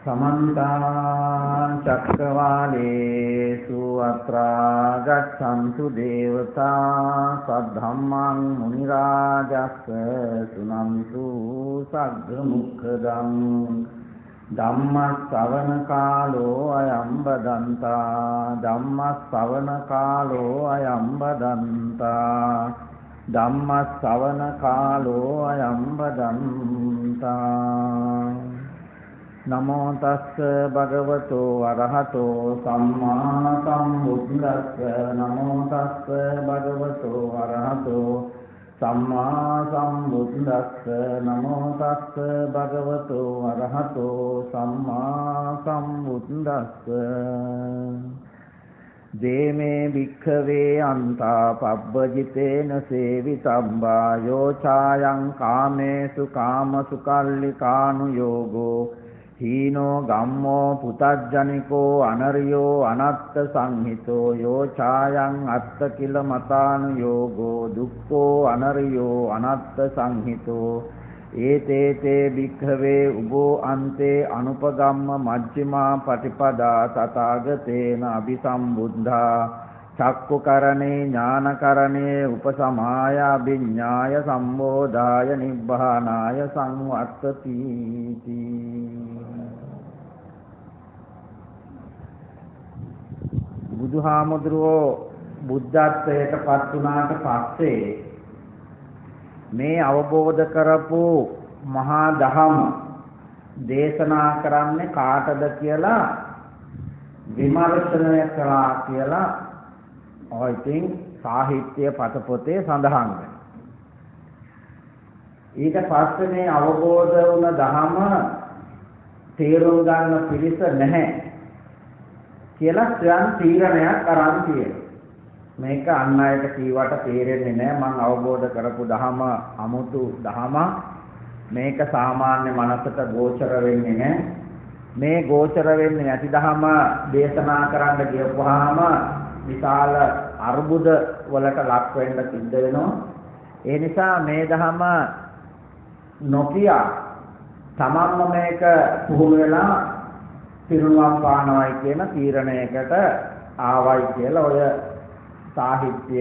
समन्ता चक्रवालेषु अत्रा गच्छन्तु देवता सद्धम्मं मुनिराजस्य शृण्वन्तु सग्मुखदं धम्मश्रवणकालो अयं वदन्ता धम्मश्रवणकालो अयं वदन्ता धम्मश्रवणकालो अयं वदन्ता नमो तस् भगवतो अरहतो सम्मा सम्बुद्धस्स नमो तस् भगवतो अरहतो सम्मा सम्बुद्धस्स नमो तस् भगवतो अरहतो सम्मा सम्बुद्धस्स देमे भिक्खवे अन्ता पब्बजितेन सेवितब्बा यो छायं कामेषु कामसु कल्लिकानुयोगो हीनो गम्मो पुतज्जनिको अनर्यो अनत्त संहितो यो छायं अत्त किल मतानुयोगो दुःखो अनर्यो अनत्त संहितो एते भिक्खवे उभो अन्ते अनुपगम्म मज्जिमा पटिपदा तथागतेन अभिसम्बुद्धा चक्षुकरणे ज्ञानकरणे उपसमाय अभिज्ञाय सम्बोधाय निब्बानाय संवर्तति බුදුහාමුදුරුවෝ බුද්ධත්වයට පත් වුණාට පස්සේ මේ අවබෝධ කරපු මහා දහම දේශනා කරන්නේ කාටද කියලා විමර්ශනය කළා කියලා ඉතින් සාහිත්‍ය පතපොතේ සඳහන් වෙනවා. ඊට පස්සේ මේ අවබෝධ වුණ දහම තේරුම් ගන්න පිළිස නැහැ කියලා ස්වයං තීරණයක් අරන් තියෙනවා. මේක අන් අයට කීවට තේරෙන්නේ නැහැ. මම අවබෝධ කරපු දහම අමුතු දහම. මේක සාමාන්‍ය මනසට ගෝචර වෙන්නේ නැහැ. මේ ගෝචර වෙන්නේ නැති දහම දේශනා කරන්න ගියපුවාම විශාල අර්බුද වලට ලක් වෙන්න සිද්ධ වෙනවා. ඒ නිසා මේ දහම නොකිය තමන්ම මේක පුහුණු වෙලා පිරුණම් පානවයි කියන තීරණයකට ආවයි කියලා ඔය සාහිත්‍ය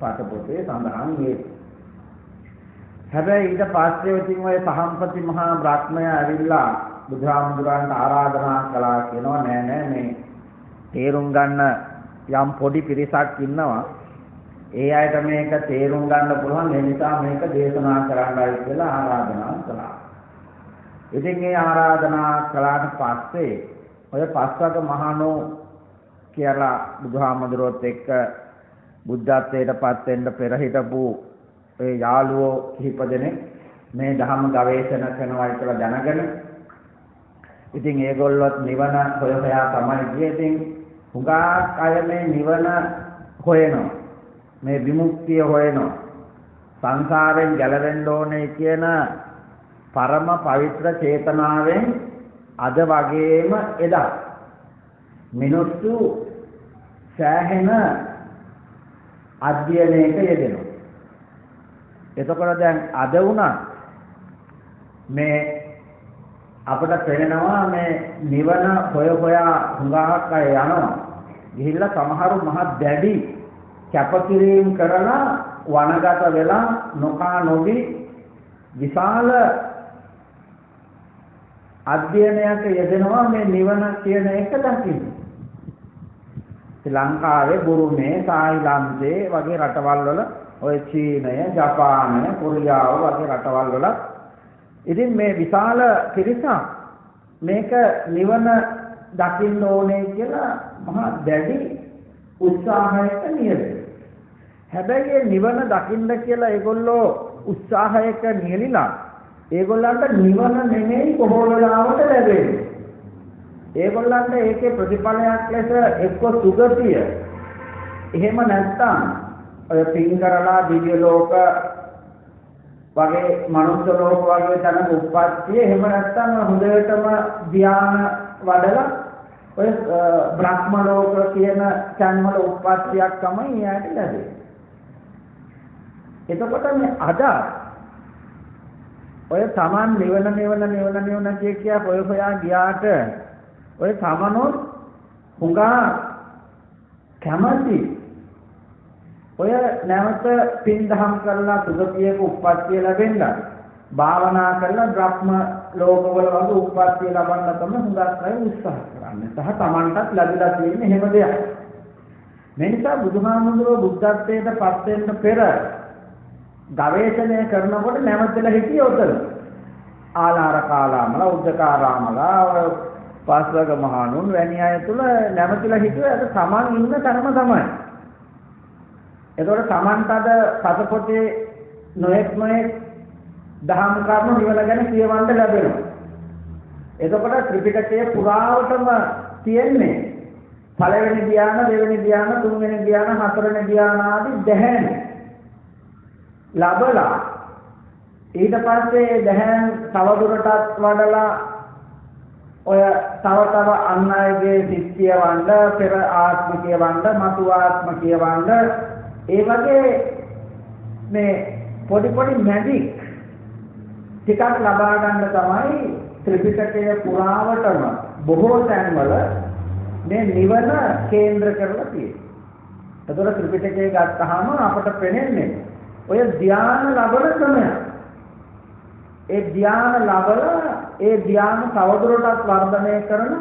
පතපොතේ සඳහන් වේ. හැබැයි ඊට පස්සේ ඉතින් ඔය සහම්පති මහා බ්‍රහ්මයා ඇවිල්ලා බුදුහාමුදුරන්ට ආරාධනා කළා කියනවා නෑ මේ තේරුම් ගන්න යම් පොඩි පිරිසක් ඉන්නවා. ඒ අයට මේක තේරුම් ගන්න පුළුවන්. ඒ නිසා මේක දේශනා කරන්නයි කියලා ආරාධනා කළා. ඉතින් මේ ආරාධනා කළාට පස්සේ ඔය පස්වග මහණෝ කියලා බුදුහාමුදුරුවොත් එක්ක බුද්ධත්වයට පත් වෙන්න පෙර හිටපු ඒ යාළුවෝ කිහිප දෙනෙක් මේ ධර්ම ගවේෂණ කරනවා කියලා දැනගෙන ඉතින් ඒගොල්ලොත් නිවන හොයලා තමයි ගියේ. ඉතින් හුඟක් අය මේ නිවන හොයනවා. මේ විමුක්තිය හොයනවා. සංසාරයෙන් ගැලවෙන්න ඕනේ කියන පරම පවිත්‍ර චේතනාවෙන් අද වගේම එදා මිනිස්සු සෑහෙන අධ්‍යයනයක යෙදෙනවා. එතකොට දැන් අද වුණා මේ අපිට පේනවා මේ නිවන හොයා හුඟක් අය යනවා. ගිහිල්ලා සමහරු මහ දැඩි කැපකිරීම කරලා වනගත වෙලා නොකා නොබී විශාල අධ්‍යයනයක යෙදෙනවා මේ නිවන කියන එක දකින්න. ශ්‍රී ලංකාවේ බුරුමේ තායිලන්තේ වගේ රටවල් වල ඔය චීනය, ජපානය, කොරියාව වගේ රටවල් වල ඉතින් මේ විශාල පිරිසක් මේක නිවන දකින්න ඕනේ කියලා මහා දැඩි උත්සාහයක නියැලෙනවා. හැබැයි නිවන දකින්න කියලා ඒගොල්ලෝ උත්සාහයක නියැලිලා ඒගොල්ලන්ට නිවන නෙමෙයි කොහොම වෙලාවට ලැබෙන්නේ. ඒගොල්ලන්ට ඒකේ ප්‍රතිඵලයක් ලෙස එක්ක සුගතිය එහෙම නැත්නම් ඔය පින් කරලා දිව්‍ය ලෝක වගේ මනුස්ස ලෝක වගේ තැනක උප්පත්තිය එහෙම නැත්නම් හොඳටම ධ්‍යාන වඩලා ඔය බ්‍රහ්ම ලෝක කියන තැන්වල උප්පත්තියක් තමයි යාට ලැබෙන්නේ. එතකොට මේ අද ඔය Taman නිවන කිය ඔය හොයා ගියාට ඔය තමනොත් හුඟා කැමති ඔය නැවත පින් දහම් කරලා සුගතියක උප්පත්තිය ලැබෙන්න භාවනා කරලා බ්‍රහ්ම ලෝකවල වගේ උප්පත්තිය ලබන්න තමයි හුඟක් අය උත්සාහ කරන්නේ. සහ Tamanටත් ලැබිලා තියෙන්නේ එහෙම දෙයක්. මේ නිසා බුදුහාමුදුරුවෝ බුද්ධත්වයට පත් වෙන්න පෙර ගවේෂණය කරනකොට නැවතලා හිටියේ උතන. ආලාර කාලාමලා උද්දකාරාමලා පාස්වග මහණුන් වැනි අය තුල නැවතිලා හිටියේ අද Taman ඉන්න තරම තමයි. එතකොට Tamanට අද පතපොතේ නොඑක් දහම් කර්ම නිවන ගැන කියවන්න ලැබෙනවා. එතකොට ත්‍රිපිටකයේ පුරාවටම තියෙන්නේ පළවෙනි ධ්‍යාන, දෙවෙනි ධ්‍යාන, තුන්වෙනි ධ්‍යාන, හතරවෙනි ධ්‍යාන ආදී දැහැන් ලැබලා ඊට පස්සේ දැහැන් තවදුරටත් වඩලා ඔය තව අන් අයගේ සිත් කියවන්න, පෙර ආත්ම කියවන්න, මතු ආත්ම කියවන්න, ඒ වගේ මේ පොඩි මැජික් ටිකක් ලබා ගන්න තමයි ත්‍රිපිටකය පුරාවටම බොහෝ තැන්වල මේ නිවන කේන්ද්‍ර කරලා තියෙන්නේ. ඒතකොට ත්‍රිපිටකය ගත්තාම අපට පේන්නේ ඔය ධ්‍යාන ලබන ක්‍රමය. ඒ ධ්‍යාන ලබලා ඒ ධ්‍යාන තවදුරටත් වර්ධනය කරන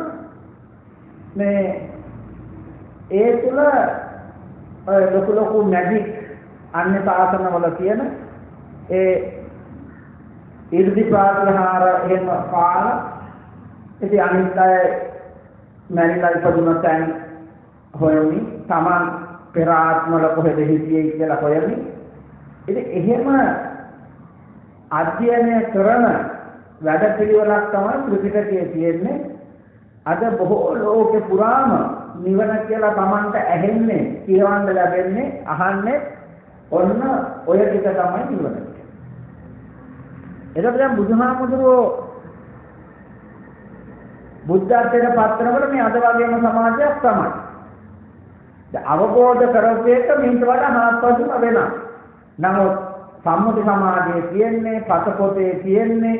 මේ ඒ තුල ලොකු මැජික් අන්‍ය සාසනවල තියෙන ඒ ඉර්ධි ප්‍රාතිහාර එහෙම පාල ඉතින් අනිත් අය මැරිලා ඉපදුන තැන් හොයමි Taman පෙර ආත්මවල කොහෙද හිටියේ කියලා හොයමි. ඉතින් එහෙම අධ්‍යයනය කරන වැඩපිළිවෙලක් තමයි ත්‍රිපිටකයේ තියෙන්නේ. අද බොහෝ ලෝකේ පුරාම නිවන කියලා Tamanට ඇහෙන්නේ, කියවන්න ලැබෙන්නේ, අහන්නේ ඔන්න ඔය ටික තමයි නිවන. එතකොට දැන් බුදුහාමුදුරුවෝ බුද්ධත්වයට පත් වෙනකොට මේ අද වගේම සමාජයක් තමයි. දැන් අවබෝධ කරගත්ත එක මින්ට වඩා හාත්පසින්ම වෙනවා. නමුත් සම්මුති සමාජයේ තියෙන්නේ, පතපොතේ තියෙන්නේ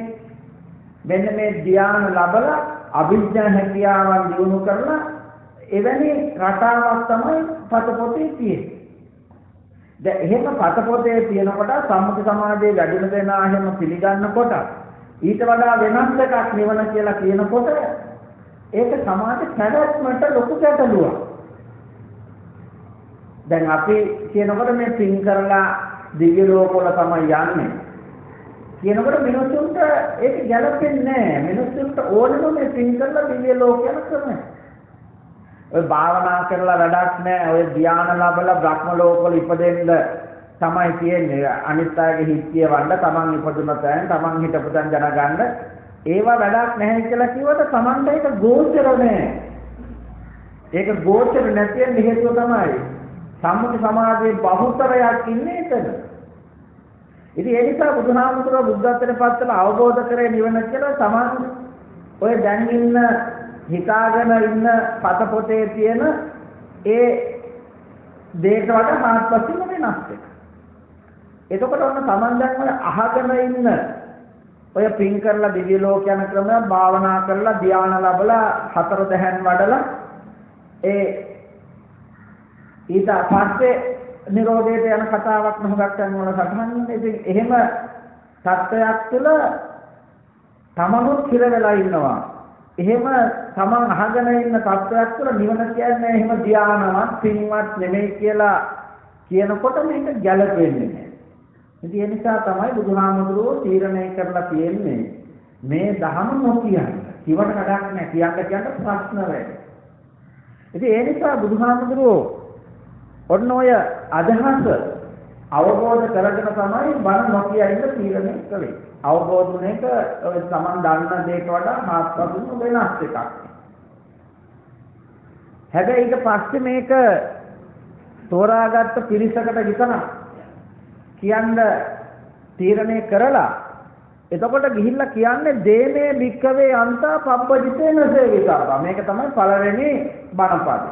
මෙන්න මේ ධ්‍යාන ලැබලා අභිඥා හැකියාවන් දිනු කරලා එවැනි රටාවක් තමයි පතපොතේ තියෙන්නේ. දැන් එහෙම පතපොතේ තියෙනකොට සම්මුති සමාජයේ වැඩිම දෙනා එහෙම පිළිගන්නකොට ඊට වඩා වෙනස් එකක් නිවන කියලා කියනකොට ඒක සමාජ පැවැත්මට ලොකු ගැටලුවක්. දැන් අපි කියනකොට මේ පින් කරලා දිව්‍ය ලෝකවල තමයි යන්නේ. කියනකොට මිනිස්සුන්ට ඒක ගැලපෙන්නේ නැහැ. මිනිස්සුන්ට ඕනෙම මේ පින් කරලා දිව්‍ය ලෝකයන් කරන්නේ. ඔය භාවනා කරලා වැඩක් නැහැ. ඔය ධ්‍යාන ලැබලා බ්‍රහ්ම ලෝකවල ඉපදෙන්න තමයි තියෙන්නේ. අනිත් අයගේ හිත් කියවන්න, Taman ඉපදුන තැන්, Taman හිටපු තැන් දැනගන්න. ඒවා වැඩක් නැහැ කියලා කිව්වට Tamanට ඒක ගෝචර නැහැ. ඒක ගෝචර නැති වෙන හේතුව තමයි සම්මුති සමාජයේ බහුතරයක් ඉන්නේ එතන. ඉතින් ඒ නිසා බුදුහාමුදුරුවෝ බුද්ධත්වයට පත් වෙලා අවබෝධ කරේ නිවන කියලා Taman ඔය දැන් ඉන්න හිතාගෙන ඉන්න පතපොතේ තියෙන ඒ දේට වඩා මාත්පසින්ම වෙනස් එකක්. එතකොට ඔන්න Taman දැන් ඔය අහගෙන ඉන්න ඔය පින් කරලා දිව්‍ය ලෝක යන ක්‍රමය භාවනා කරලා ධ්‍යාන ලැබලා හතර දහන් වඩලා ඒ ඊට පස්සේ නිරෝධයට යන කතාවක් නහගක් යන වල සටහන් ඉතින් එහෙම සත්‍යයක් තුළ තමනුත් හිර වෙලා ඉන්නවා. එහෙම තමන් අහගෙන ඉන්න සත්‍යයක් තුළ නිවන කියන්නේ එහෙම ධ්‍යානවත් පින්වත් නෙමෙයි කියලා කියනකොට මේක ගැළපෙන්නේ නැහැ. ඉතින් ඒ නිසා තමයි බුදුහාමුදුරුවෝ තීරණය කරලා තියෙන්නේ මේ ධහම නොකියන්න. කිවට කඩක් නැහැ. කියන්න ප්‍රශ්න වෙයි. ඉතින් ඒ නිසා බුදුහාමුදුරුවෝ ඔන්න ඔය අදහස අවබෝධ කරගෙන තමයි බණ නොකිය ඉන්න තීරණය කළේ. අවබෝධ වුණේක ඔය Taman දන්න දෙයකට වඩා මාත්පසින්ම වෙනස් එකක්. හැබැයි ඊට පස්සේ මේක තෝරාගත්ත පිරිසකට විතරක් කියන්න තීරණය කරලා එතකොට ගිහිල්ලා කියන්නේ දේමේ භික්කවේ අන්තා පබ්බජිතේන සේවිතා. මේක තමයි පළවෙනි බණපද.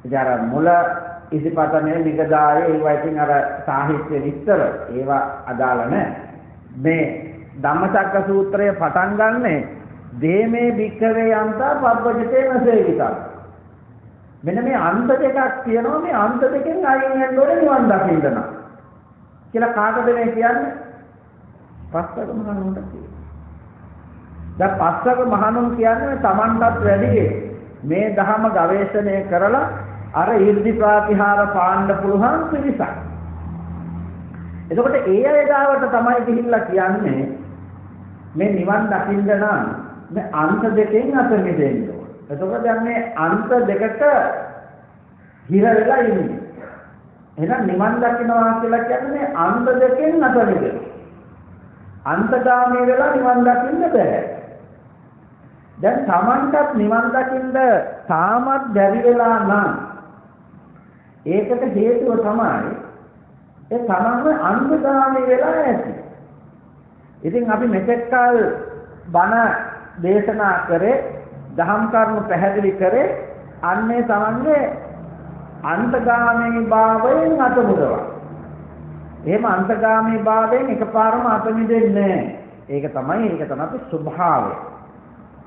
ඉතින් මුල ඉසිපතනේ විගදායේ ඒවා ඉතින් අර සාහිත්‍ය විස්තර ඒවා අදාළ නැහැ. මේ ධම්මචක්ක සූත්‍රය පටන් ගන්නෙ දේමේ භික්ඛවේ අන්තා පබ්බජිතේන සේවිතා. මෙන්න මේ අන්ත දෙකක් තියෙනවා. මේ අන්ත දෙකෙන් අයින් වෙන්න ඕනේ නිවන් දකින්න නම්. කියලා කාටද මේ කියන්නේ? පස්වග මහණුන්ට කියනවා. දැන් පස්වග මහණුන් කියන්නේ තමන්ටත් වැඩි මේ ධහම ගවේෂණය කරලා අර ඊර්ධි ප්‍රාතිහාර පාන්න පුළුවන් පිරිසක්. එතකොට ඒ අය ගාවට තමයි ගිහිල්ලා කියන්නේ මේ නිවන් දකින්න නම් මේ අන්ත දෙකෙන් අත මිදෙන්න ඕන. එතකොට දැන් මේ අන්ත දෙකට හිර වෙලා ඉන්නේ. එහෙනම් නිවන් දකින්නවා කියලා කියන්නේ අන්ත දෙකෙන් අත මිදෙන්න. අන්තගාමී වෙලා නිවන් දකින්න බෑ. දැන් Tamanටත් නිවන් දකින්න තාමත් බැරි වෙලා නම් ඒකට හේතුව තමයි ඒ තමන්ම අන්තගාමී වෙලා ඇති. ඉතින් අපි මෙතෙක් කල බණ දේශනා කරේ දහම් කරුණු පැහැදිලි කරේ අන්නේ තමන්ගේ අන්තගාමී භාවයෙන් අත මුදවා. එහෙම අන්තගාමී භාවයෙන් එකපාරම අත මිදෙන්නේ නැහැ. ඒක තමයි ස්වභාවය.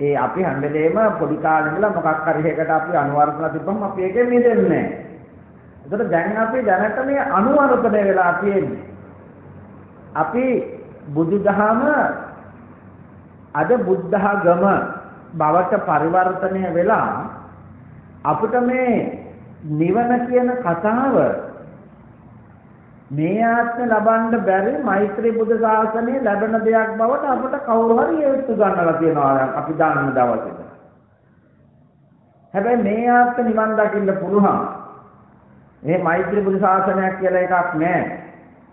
ඒ අපි හැමදේම පොඩි කාලේ ඉඳලා මොකක් හරි එකකට අපි අනුවර්තන තිබ්බම අපි ඒකෙන් මිදෙන්නේ නැහැ. ඒකට දැන් අපි දැනට මේ අනුවර්තනය වෙලා තියෙන්නේ. අපි බුදුදහම අද බුද්ධඝම බවට පරිවර්තනය වෙලා අපිට මේ නිවන කියන කතාව මේ ආත්ම ලබන්න බැරි මෛත්‍රී බුදු ශාසනය ලැබෙන දෙයක් බවට අපිට කවුරු හරි හේතු ගන්නලා තියෙනවා අපි දන්න දවසේ. හැබැයි මේ ආත්ම නිවන් දකින්න පුළුවන්. මේ මෛත්‍රී බුදු ශාසනයක් කියලා එකක් නැහැ.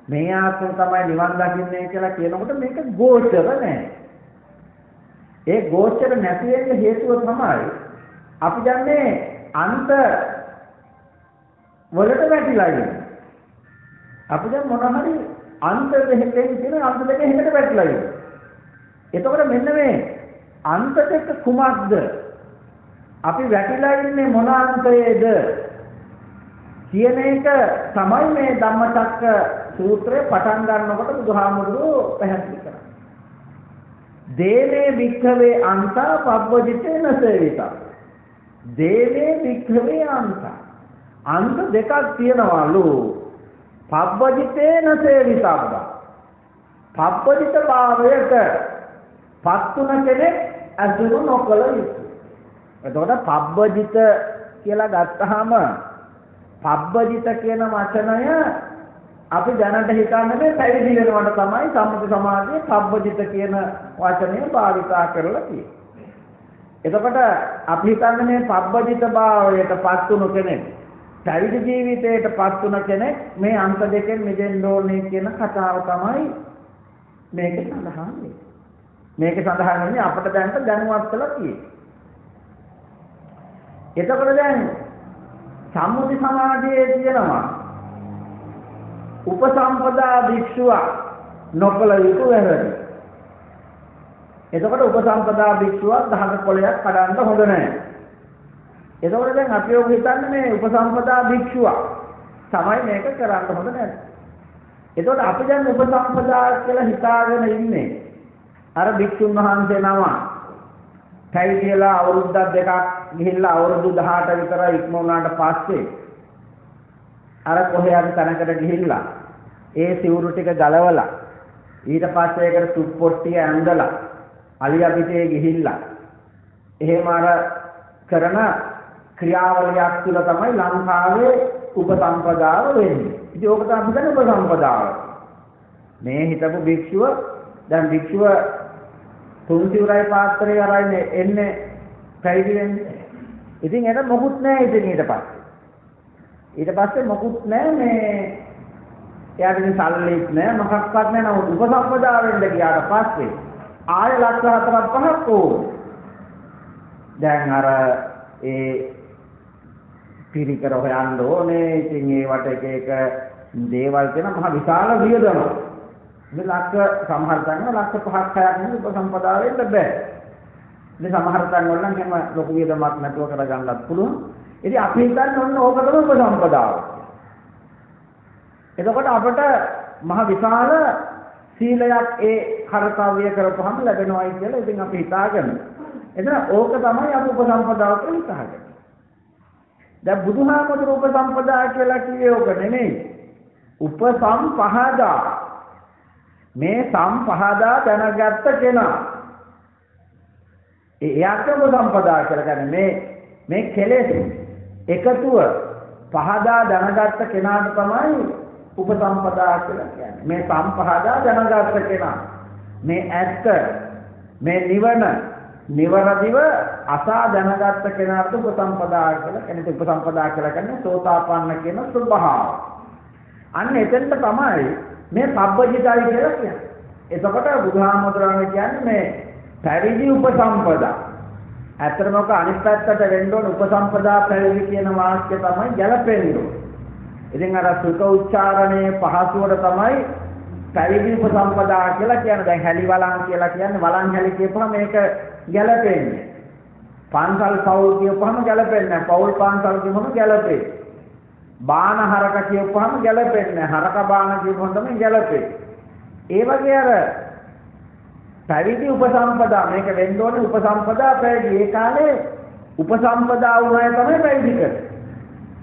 මේ ආත්ම තමයි නිවන් දකින්නේ කියලා කියනකොට මේක ගෝචර නැහැ. ඒ ගෝචර නැති වෙන්න හේතුව තමයි අපි දැන්නේ අන්ත වලට වැටිලා ඉන්නේ. අපි දැන් මොන හරි අන්ත දෙකකින් තියෙන අන්ත දෙක හැකට වැටිලා ඉන්නේ. එතකොට මෙන්න මේ අන්ත දෙක කුමක්ද? අපි වැටිලා ඉන්නේ මොන අන්තයේද කියන එක තමයි මේ ධම්මචක්ක සූත්‍රය පටන් ගන්නකොට බුදුහාමුදුරුවෝ පැහැදිලි කරන්නේ. දේවේ භික්ඛවේ අන්තා පබ්බජිතේන සේවිතා. දේවේ භික්ඛවේ අන්තා. අන්ත දෙකක් තියෙනවලු. පබ්බජිතේන සේවිතබ්බ. පබ්බජිත භාවයට පත්තුන කෙනෙක් අසුරු නොකළ යුතුයි. එතකොට පබ්බජිත කියලා ගත්තාම පබ්බජිත කියන වචනය අපි දැනට හිතන්නේ පැවිදි වෙනවට තමයි සම්මුති සමාජයේ පබ්බජිත කියන වචනය භාවිතා කරලා තියෙන්නේ. එතකොට අපි හිතන්නේ මේ පබ්බජිත භාවයට පත් වුණු කෙනෙක් පැවිදි ජීවිතයට පත් වුණ කෙනෙක් මේ අන්ත දෙකෙන් මිදෙන්න ඕනේ කියන කතාව තමයි මේක සඳහන් වෙන්නේ. මේක සඳහන් වෙන්නේ අපිට දැනට දැනුවත් කළා තියෙන්නේ. එතකොට දැන් සම්මුති සමාජයේ තියෙනවා උපසම්පදා භික්ෂුව නොකළ යුතු වැරදි. එතකොට උපසම්පදා භික්ෂුව දහක කොලයක් කඩන්න හොඳ නැහැ. එතකොට දැන් අපි ඔබ හිතන්නේ මේ උපසම්පදා භික්ෂුව තමයි මේක කරන්න හොඳ නැහැ. එතකොට අපි දැන් උපසම්පදා කියලා හිතාගෙන ඉන්නේ අර භික්ෂුන් වහන්සේ නම පැවිදිලා අවුරුද්දක් දෙකක් ගිහිල්ලා අවුරුදු 18 විතර ඉක්ම වුණාට පස්සේ අර කොහේ හරි තැනකට ගිහිල්ලා ඒ සිවුරු ටික ගලවලා ඊට පස්සේ ඒකට සුප්පොට්ටිය ඇඳලා අලියා පිටේ ගිහිල්ලා එහෙම අර කරන ක්‍රියාවලියක් තුළ තමයි ලංකාවේ උපසම්පදාව වෙන්නේ. ඉතින් ඕක තමයි කියන්නේ උපසම්පදාව. මේ හිටපු භික්ෂුව දැන් භික්ෂුව තුන් සිවුරයි පාත්‍රය අරගෙන එන්නේ පැවිදි වෙන්නේ. ඉතින් ඒක මොකුත් නැහැ ඉතින් ඊට පස්සේ මොකුත් නැහැ මේ එයාට ඉතින් සල්ලිත් නැහැ මොකක්වත් නැහැ නමුත් උපසම්පදා වෙන්න ගියාට පස්සේ ආය ලක්ෂ 4-5ක් ඕනේ. දැන් අර ඒ පිරිකර හොයන්න ඕනේ. ඉතින් ඒවට එක දේවල් කියන මහ විශාල වියදමක්. මේ ලක්ෂ සමහර තැන්වල ලක්ෂ 5ක් 6ක් නෙවෙයි උපසම්පදා වෙන්න බෑ. මේ සමහර තැන්වල නම් එහෙම ලොකු වියදමක් නැතුව කරගන්නත් පුළුවන්. ඉතින් අපි හිතන්නේ ඔන්න ඕක තමයි උපසම්පදාව. එතකොට අපට මහ විශාල සීලයක් ඒ කර්තව්‍ය කරපුවම ලැබෙනවායි කියලා ඉතින් අපි හිතාගෙන. එතන ඕක තමයි අපි උපසම්පදාව කියලා හිතාගන්නේ. දැන් බුදුහාමුදුරුවෝ උපසම්පදා කියලා කියේ ඕක නෙමෙයි. උපසම්පහදා. මේ සම්පහදා දැනගත්ත කෙනා. එයාට උපසම්පදා කියලා කියන්නේ මේ කෙලෙස් එකතුව පහදා දැනගත්ත කෙනාට තමයි උපසම්පදා කියලා කියන්නේ. මේ සම්පහදා දැනගත්ත කෙනා. මේ ඇත්ත මේ නිවන නිවරදිව අසා දැනගත්ත කෙනාට උපසම්පදා කියලා කියන්නේ. උපසම්පදා කියලා කියන්නේ සෝතාපන්න කියන ස්වභාවය. අන්න එතෙන්ට තමයි මේ සබ්බජිතයි කියලා කියන්නේ. එතකොට බුදුහාමුදුරනේ කියන්නේ මේ පැවිදි උපසම්පදා. ඇත්තටම ඔක අනිත් පැත්තට වෙන්න ඕන උපසම්පදා පැවිදි කියන වාක්‍ය තමයි ගැලපෙන්නේ. ඉතින් අර සුඛ උච්චාරණයේ පහසුවට තමයි පැවිදි උපසම්පදා කියලා කියන්නේ. දැන් හැලි වලන් කියලා කියන්නේ වලන් හැලි කියපුවම මේක ගැලපෙන්නේ. පන්සල් පවුල් කියපුවම ගැලපෙන්නේ නැහැ. පවුල් පන්සල් කියපුවම ගැලපෙන්නේ. බාන හරක කියපුවම ගැලපෙන්නේ නැහැ. හරක බාන කියපුවම තමයි ගැලපෙන්නේ. ඒ වගේ අර පැවිදි උපසම්පදා මේක වෙන්න ඕනේ උපසම්පදා පැවිදි. ඒ කාලේ උපසම්පදා වුණාය තමයි පැවිදි කරන්නේ.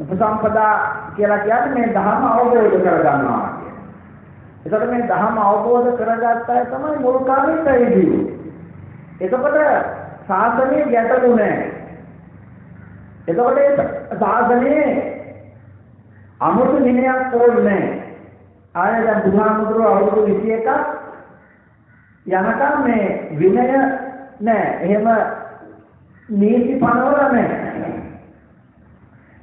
උපසම්පදා කියලා කියන්නේ මේ ධර්ම අවබෝධ කරගන්නවා කියන්නේ. ඒකට මේ ධර්ම අවබෝධ කරගත්ත අය තමයි මුල් කාලේ පැවිදි වෙන්නේ. එතකොට ශාසනයේ ගැටලු නැහැ. එතකොට ඒ ශාසනයේ අමුතු නිමයක් ඕනේ නැහැ. ආයෙ දැන් බුදුහාමුදුරුවෝ අවුරුදු 21ක් යනකම් මේ විනය නැහැ. එහෙම නීති පනවල නැහැ.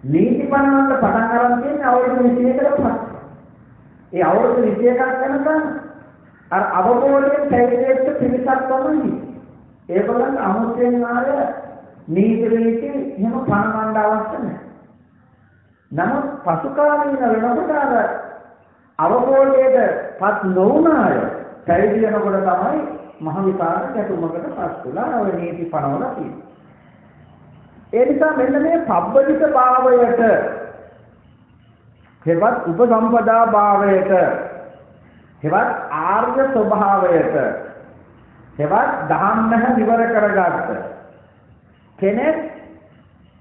නීති පනවන්න පටන් ගන්න තියෙන්නේ අවුරුදු 21කට පස්සේ. ඒ අවුරුදු 21ක් යනකම් අර අවබෝධයෙන් පැවිදිච්ච පිරිසක් තමයි. ඒගොල්ලන් අමුතෙන් ආය නීති එහෙම පනවන්න අවශ්‍ය නැහැ. නමුත් පසු කාලීන වෙනකොට අර අවබෝධයටපත් නොවුන අය පැවිදි වෙනකොට තමයි මහ විකාර ගැටුමකට පත් වෙලා ඔය නීති පනවලා තියෙන්නේ. ඒ නිසා මෙන්න මේ පබ්බජිත භාවයට හෙවත් උපසම්පදා භාවයට හෙවත් ආර්ය ස්වභාවයට හෙවත් ධම්මහ විවර කරගත්ත කෙනෙක්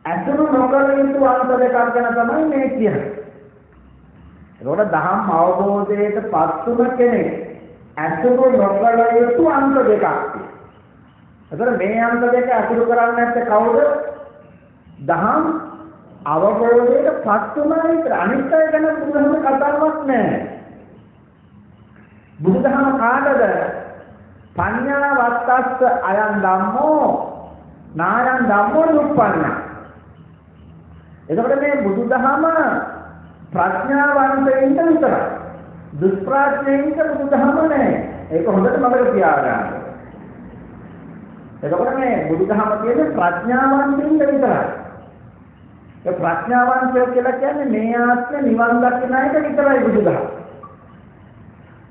අසුරු නොකළ යුතු අන්ත දෙකක් ගැන තමයි මේ කියන්නේ. ඒකට ධම්ම අවබෝධයට පත් වුණ කෙනෙක් අසුරු නොකළ යුතු අන්ත දෙකක් තියෙනවා. ඒතර මේ අන්ත දෙක අසුරු කරන්නේ නැත්නම් කවුද? දහම් අවබෝධයට පත් වුණා විතර. අනිත් අය ගැන බුදුදහම කතාවක් නැහැ. බුදුදහම කාටද? පඤ්ඤා වත්තස්ස අයං ධම්මෝ නායං ධම්මෝ උප්පන්න. එතකොට මේ බුදුදහම ප්‍රඥාවන්තයින්ට විතරයි. දුෂ්ප්‍රඥයින්ට බුදුදහම නැහැ. ඒක හොඳට මතක තියාගන්න. එතකොට මේ බුදුදහම කියන්නේ ප්‍රඥාවන්තයින්ට විතරයි. ඒ ප්‍රඥාවන්තය කියලා කියන්නේ මේ ආත්මේ නිවන් දකින අයට විතරයි බුදුදහම.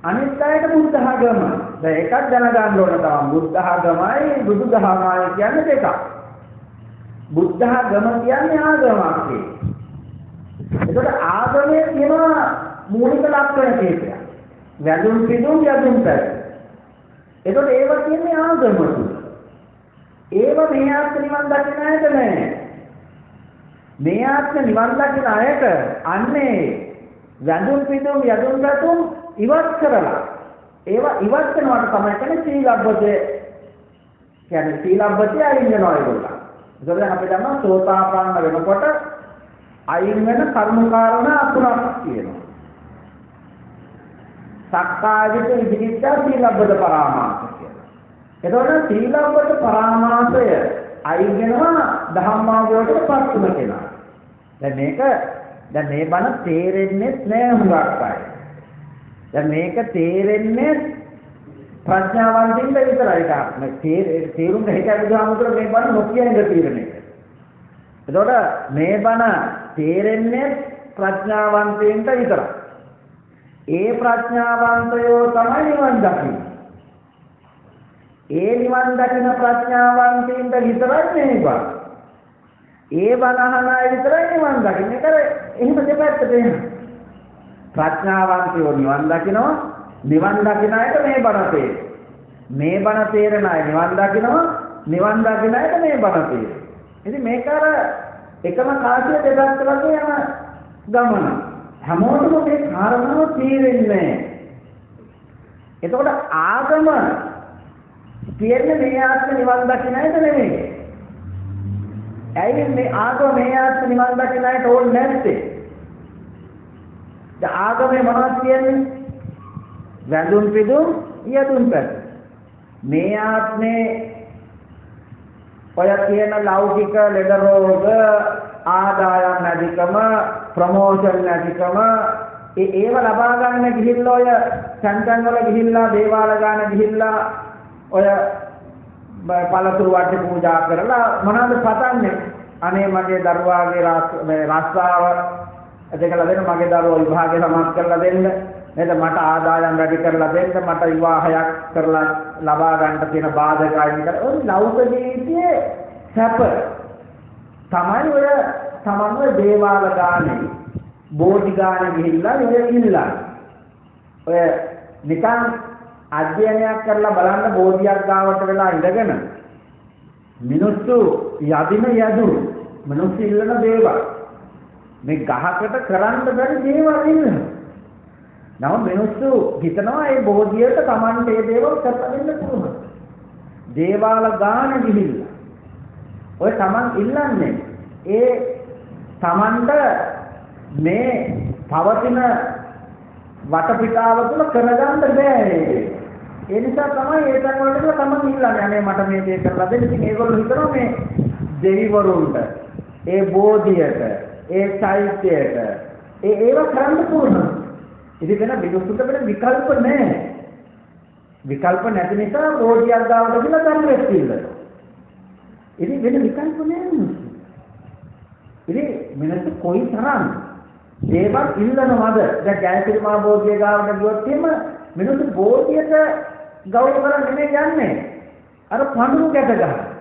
අනිත් අයට බුද්ධඝම. දැන් එකක් දැනගන්න ඕන තමයි බුද්ධඝමයි බුදුදහමයි කියන්නේ දෙකක්. බුද්ධඝම කියන්නේ ආගමක්. ඒකට ආගමේ තියෙන මූලික ලක්ෂණ කීපයක්. වැඳුම් පිදුම් යදුම් පැත. ඒකට ඒවා කියන්නේ ආගම තුල. ඒව මේ ආත්ම නිවන් දකින අයට නෑ. මේ ආත්ම නිවන් දකින අයට අන්නේ වැඳුම් පිදුම් යදුම් පැතුම් ඉවත් කරලා ඒවා ඉවත් කරනවට තමයි කියන්නේ සීලබ්බතේ කියන්නේ සීලබ්බතේ අයින් වෙනවා ඒගොල්ලෝ. ඒකද අපි දන්නවා සෝතාපන්න වෙනකොට අයින් වෙන කර්ම කාරණා අතුරක් තියෙනවා. සක්කායිත විදිහට සීලබ්බත පරාමාස කියලා. එතකොට සීලබ්බත පරාමාසය අයින් වෙනවා ධම්මාවෝධයට පත් වෙන කෙනා. දැන් මේ බණ තේරෙන්නේ නැහැ හුඟක් අය. දැන් මේක තේරෙන්නේ ප්‍රඥාවන්තින්ට විතරයි. මේ තේරුම් ගහිතා බුදුහාමුදුරුවෝ මේ බණ නොකිය ඉඳ තීරණය. එතකොට මේ බණ තේරෙන්නේ ප්‍රඥාවන්තයින්ට විතරයි. ඒ ප්‍රඥාවන්තයෝ තමයි නිවන් දකින්නේ. ඒ නිවන් දකින ප්‍රඥාවන්තයින්ට විතරයි මේ බණ. ඒ බණ අහන අය විතරයි නිවන් දකින්නේ. ඒතර එහෙම දෙපැත්තට එනවා. ප්‍රඥාවන්තයෝ නිවන් දකිනවා. නිවන් දකින අයට මේ බණ තේරෙනවා. මේ බණ තේරෙන අය නිවන් දකිනවා. නිවන් දකින අයට මේ බණ තේරෙනවා. ඉතින් මේක අර එකම කාසිය දෙකක් වගේ යන ගමන. හැමෝටම මේ කාරණාව තේරෙන්නේ නැහැ. එතකොට ආගම කියන්නේ මේ ආත්ම නිවන් දකින අයට නෙමෙයි. ඇයි මේ ආගම මේ ආත්ම නිවන් දකින අයට ඕනේ නැත්තේ? දැන් ආගමේ මොනවද කියන්නේ? වැඳුම් පිදුම් යදුම් පැත. මේ ආත්මේ ඔය කියන ලෞකික ලෙඩ රෝග ආදායම් නැතිකම ප්‍රමෝෂන් නැතිකම ඒව ලබා ගන්න ගිහිල්ලා ඔය සංකම් වල ගිහිල්ලා දේවාල ගන්න ගිහිල්ලා ඔය පළතුරු වටේ පූජා කරලා මොනවද පතන්නේ? අනේ මගේ දරුවාගේ රස්සාව දෙකලා දෙන්න, මගේ දරුවෝ විභාගේ සමත් කරලා දෙන්න, නේද? මට ආදායම් වැඩි කරලා දෙන්න, මට විවාහයක් කරලා ලබා ගන්න තියෙන බාධක අයින් කර. ඔය ලෞකික ජීවිතයේ සැප තමයි ඔය තමන්ව දේවාල ගානේ බෝධි ගානේ ගිහිල්ලා ඉඳලා ඔය නිකන් අධ්‍යයනයක් කරලා බලන්න බෝධියක් ගාවට වෙලා ඉඳගෙන මිනිස්සු යදින යදු මිනිස්සු ඉල්ලන දේවල් මේ ගහකට කරන්න බැරි දේවල් ඉන්න. නම මිනිස්සු හිතනවා මේ බෝධියට Tamante මේ දේවල් කරන්න පුළුවන්. දේවාල ගාන ගිහිල්ලා ඔය Taman ඉල්ලන්නේ ඒ Tamante මේ පවතින වටපිටාව තුළ කරගන්න බෑ. ඒ නිසා තමයි ඒ තැන් වලට Taman ඉල්ලන්නේ. අනේ මට මේ දේ කරලා දෙන්න. ඉතින් ඒගොල්ලෝ හිතනවා මේ දෙවිවරුන්ට ඒ බෝධියට ඒ චෛත්‍යයට ඒව කරන්න පුළුවන්. ඉතින් වෙන විදුසුට වෙන විකල්ප නැහැ. විකල්ප නැති නිසා බෝධියක් ගාවට ගිහලා ධර්මයක් ඉල්ලනවා. ඉතින් වෙන විකල්ප නැහැ. ඉතින් මිනිස්සු කොයි තරම් දේවල් ඉල්ලනවද? දැන් ජයසිරි මහ බෝධිය ගාවට ගියොත් එහෙම මිනිස්සු බෝධියට ගෞරව කරන්නේ නෙමෙයි යන්නේ. අර පඳුරු ගැට ගන්න.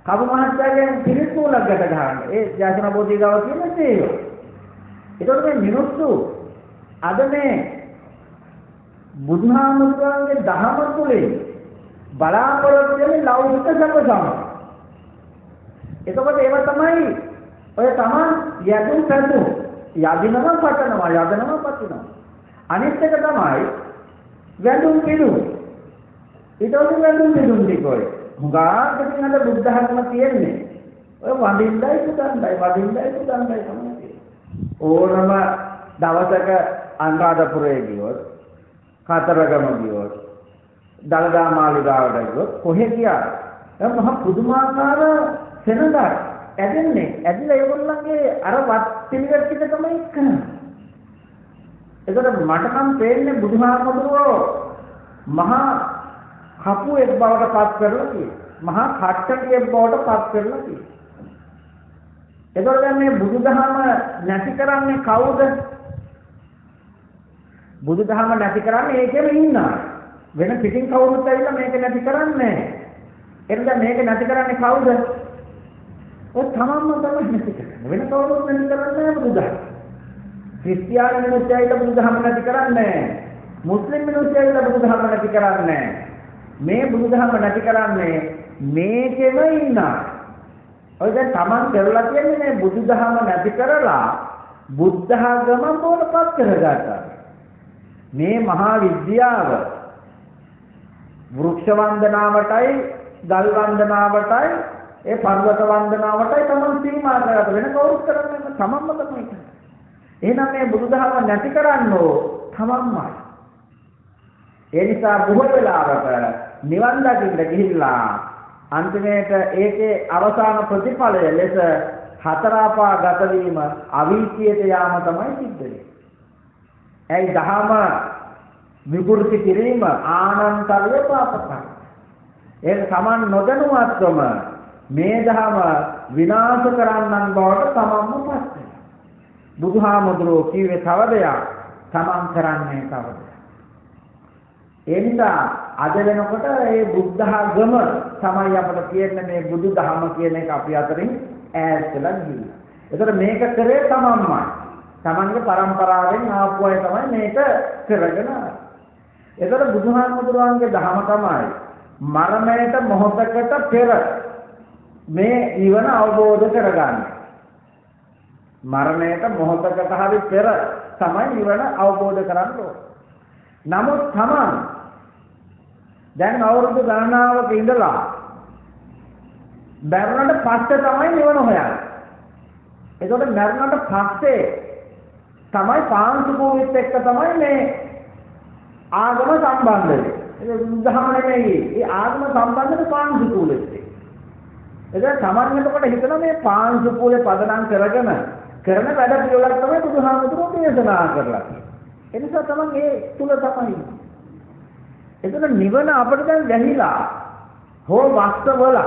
කවු මහත්තයාගෙන් පිළිත් නූලක් ගැට ගන්න. ඒ ජයසිරි මහ බෝධිය ගාව කියන්නේ ඒක. ඒතකොට මේ මිනිස්සු අද මේ බුදුහාමුදුරන්ගේ දහම තුළින් බලාපොරොත්තු වෙන්නේ ලෞකික සැපසම. එතකොට ඒව තමයි ඔය තමන් යදුම් පැතුම් යදිනවා පතනවා යදනවා පතිනවා. අනිත් එක තමයි වැඳුම් පිදුම්. ඊටොත් වැඳුම් පිදුම් ටිකෝයි. හුඟාකට අද බුද්ධ ධර්ම තියෙන්නේ. ඔය වඳින්නයි පුදන්නයි තමයි. ඕනම දවසක අනුරාධපුරයේ ගියොත්, කතරගම ගියොත්, දලදා මාලිගාවට ගියොත් කොහෙ ගියා? දැන් මහ පුදුමාකාර සෙනඟක් ඇදෙන්නේ. ඇදලා ඒගොල්ලන්ගේ අර වත් පිළිවෙත් ටික තමයි කරන්නේ. ඒකට මට නම් පේන්නේ බුදුහාමුදුරුවෝ මහා කපුවෙක් බවට පත් කරලා තියෙනවා. මහා කට්ටටියෙක් බවට පත් කරලා තියෙනවා. ඒතකොට දැන් මේ බුදුදහම නැති කරන්නේ කවුද? බුදුදහම නැති කරන්නේ ඒකෙම ඉන්නා. වෙන පිටින් කවුරුත් ඇවිල්ලා මේක නැති කරන්නේ නැහැ. එහෙනම් මේක නැති කරන්නේ කවුද? ඔය තමන්ම තමයි නැති කරන්නේ. වෙන කවුරුත් නැති කරන්නේ නැහැ බුදුදහම. ක්‍රිස්තියානි මිනිස්සු ඇවිල්ලා බුදුදහම නැති කරන්නේ නැහැ. මුස්ලිම් මිනිස්සු ඇවිල්ලා බුදුදහම නැති කරන්නේ නැහැ. මේ බුදුදහම නැති කරන්නේ මේකෙම ඉන්නා. ඔය දැන් තමන් කරලා කියන්නේ මේ බුදුදහම නැති කරලා බුද්ධ ආගම මොනපත් කරගත්තා. මේ මහා විද්‍යාව වෘක්ෂ වන්දනාවටයි, ගල් වන්දනාවටයි, ඒ පර්වත වන්දනාවටයි තමන් සීමා කරලා වෙන කවුරුත් කරන්නේ නැහැ. තමන්ම තමයි කරන්නේ. එහෙනම් මේ බුදුදහම නැති කරන්නෝ තමන්මයි. ඒ නිසා බොහෝ වෙලාවට නිවන් දකින්න ගිහිල්ලා අන්තිමේට ඒකේ අවසාන ප්‍රතිඵලය ලෙස හතරාපා ගත වීම අවීචියට යාම තමයි සිද්ධ වෙන්නේ. ඒ දහම විකෘති කිරීම ආනන්තරිය පාපකම්. ඒක සමන් නොදැනුවත්වම මේ දහම විනාශ කරන්නන් බවට තමන්ම පත් වෙනවා. බුදුහාමුදුරුවෝ කිව්වේ තව දෙයක්, තමන් කරන්නේ තව දෙයක්. ඒ නිසා අද වෙනකොට මේ බුද්ධ ධර්ම තමයි අපිට කියන්නේ මේ බුදු දහම කියන එක අපි අතරින් ඈත් වෙලා ගිහිල්ලා. ඒතර මේක කරේ තමන්මයි. තමන්ගේ પરම්පරාවෙන් ආපු අය තමයි මේක කරගෙන. ඒතර බුදුහාමුදුරුවන්ගේ ධර්ම තමයි මරණයට මොහොතකට පෙර මේ නිවන අවබෝධ කරගන්නේ. මරණයට මොහොතකට හරි පෙර තමයි නිවන අවබෝධ කරගන්න ඕනේ. නමුත් තමන් දැන් අවුරුදු ගණනාවක ඉඳලා මරණයට පස්සේ තමයි නිවන හොයන්නේ. ඒකට මරණයට පස්සේ තමයි පාංශුකෝවිත් එක්ක තමයි මේ ආගම සම්බන්ධ වෙන්නේ. ඒක බුද්ධහම නෙමෙයි. ඒ ආගම සම්බන්ධද පාංශුකෝවිත් එක්ක. ඒක සමහරවිට එතකොට හිතන මේ පාංශුකෝලේ පදනම් කරගෙන කරන වැඩ පිළිවෙලක් තමයි බුදුහාමුදුරුවෝ දේශනා කරලා තියෙන්නේ. ඒ නිසා තමයි ඒ තුල තමයි. එතන නිවන අපිට දැන් වැහිලා හෝ වස්තවල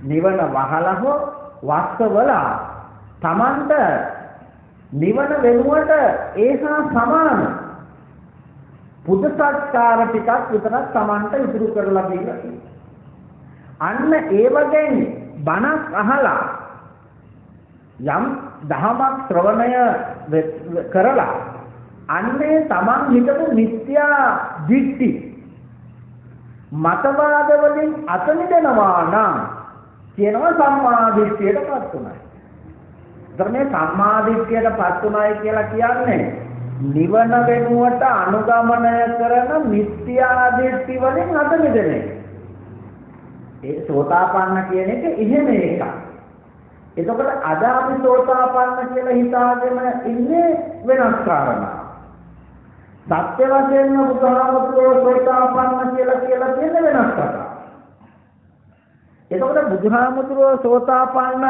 නිවන වහලා හෝ වස්තවල තමන්ට නිවන වෙනුවට ඒසා සමාන බුද්ධ සත්කාර ටිකක් විතරක් තමන්ට ඉතුරු කරලා දීලා තියෙනවා. අන්න ඒ වගේ බණක් අහලා යම් දහමක් ශ්‍රවණය කරලා අන්නේ තමන් හිතපු මිත්‍යා දිට්ඨි මතවාද වලින් අත මිදෙනවා නම් කියනවා සම්මා දිට්ඨියටපත් උනායි. ධර්මයේ සම්මා දිට්ඨියටපත් උනායි කියලා කියන්නේ නිවන වෙනුවට අනුගමනය කරන මිත්‍යා දිට්ඨි වලින් අත මිදෙන එක. ඒ සෝතාපන්න කියන එක එහෙම එකක්. එතකොට අද අපි සෝතාපන්න කියලා හිතාගෙන ඉන්නේ වෙනස් කාරණා. සත්‍ය වශයෙන්ම බුදුහාමුදුරුවෝ සෝතාපන්න කියලා කියන වෙනස් කතාවක්. එතකොට බුදුහාමුදුරුවෝ සෝතාපන්න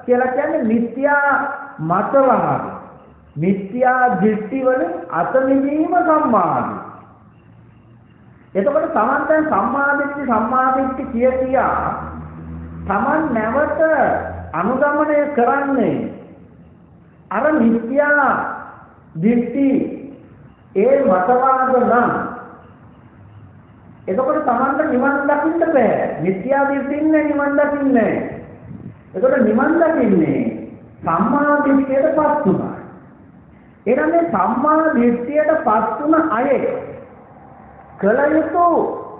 කියලා කියන්නේ මිත්‍යා මතවාද, මිත්‍යා දෘෂ්ටි වලින් අත මිදීම සම්මාදිට්ඨිය. එතකොට තමන් දැන් සම්මාදිට්ඨි කියා තමන් නැවත අනුගමනය කරන්නේ අර මිත්‍යා දෘෂ්ටි ඒ මතවාද නම් එතකොට තමන්ට නිවන් දකින්න බෑ. මිත්‍යා දෘෂ්ටින්නේ නිවන් දකින්නේ. එතකොට නිවන් දකින්නේ සම්මා දිට්ඨියටපත් වුණා. එහෙනම් මේ සම්මා දිට්ඨියටපත් වුණ අය කල යුතු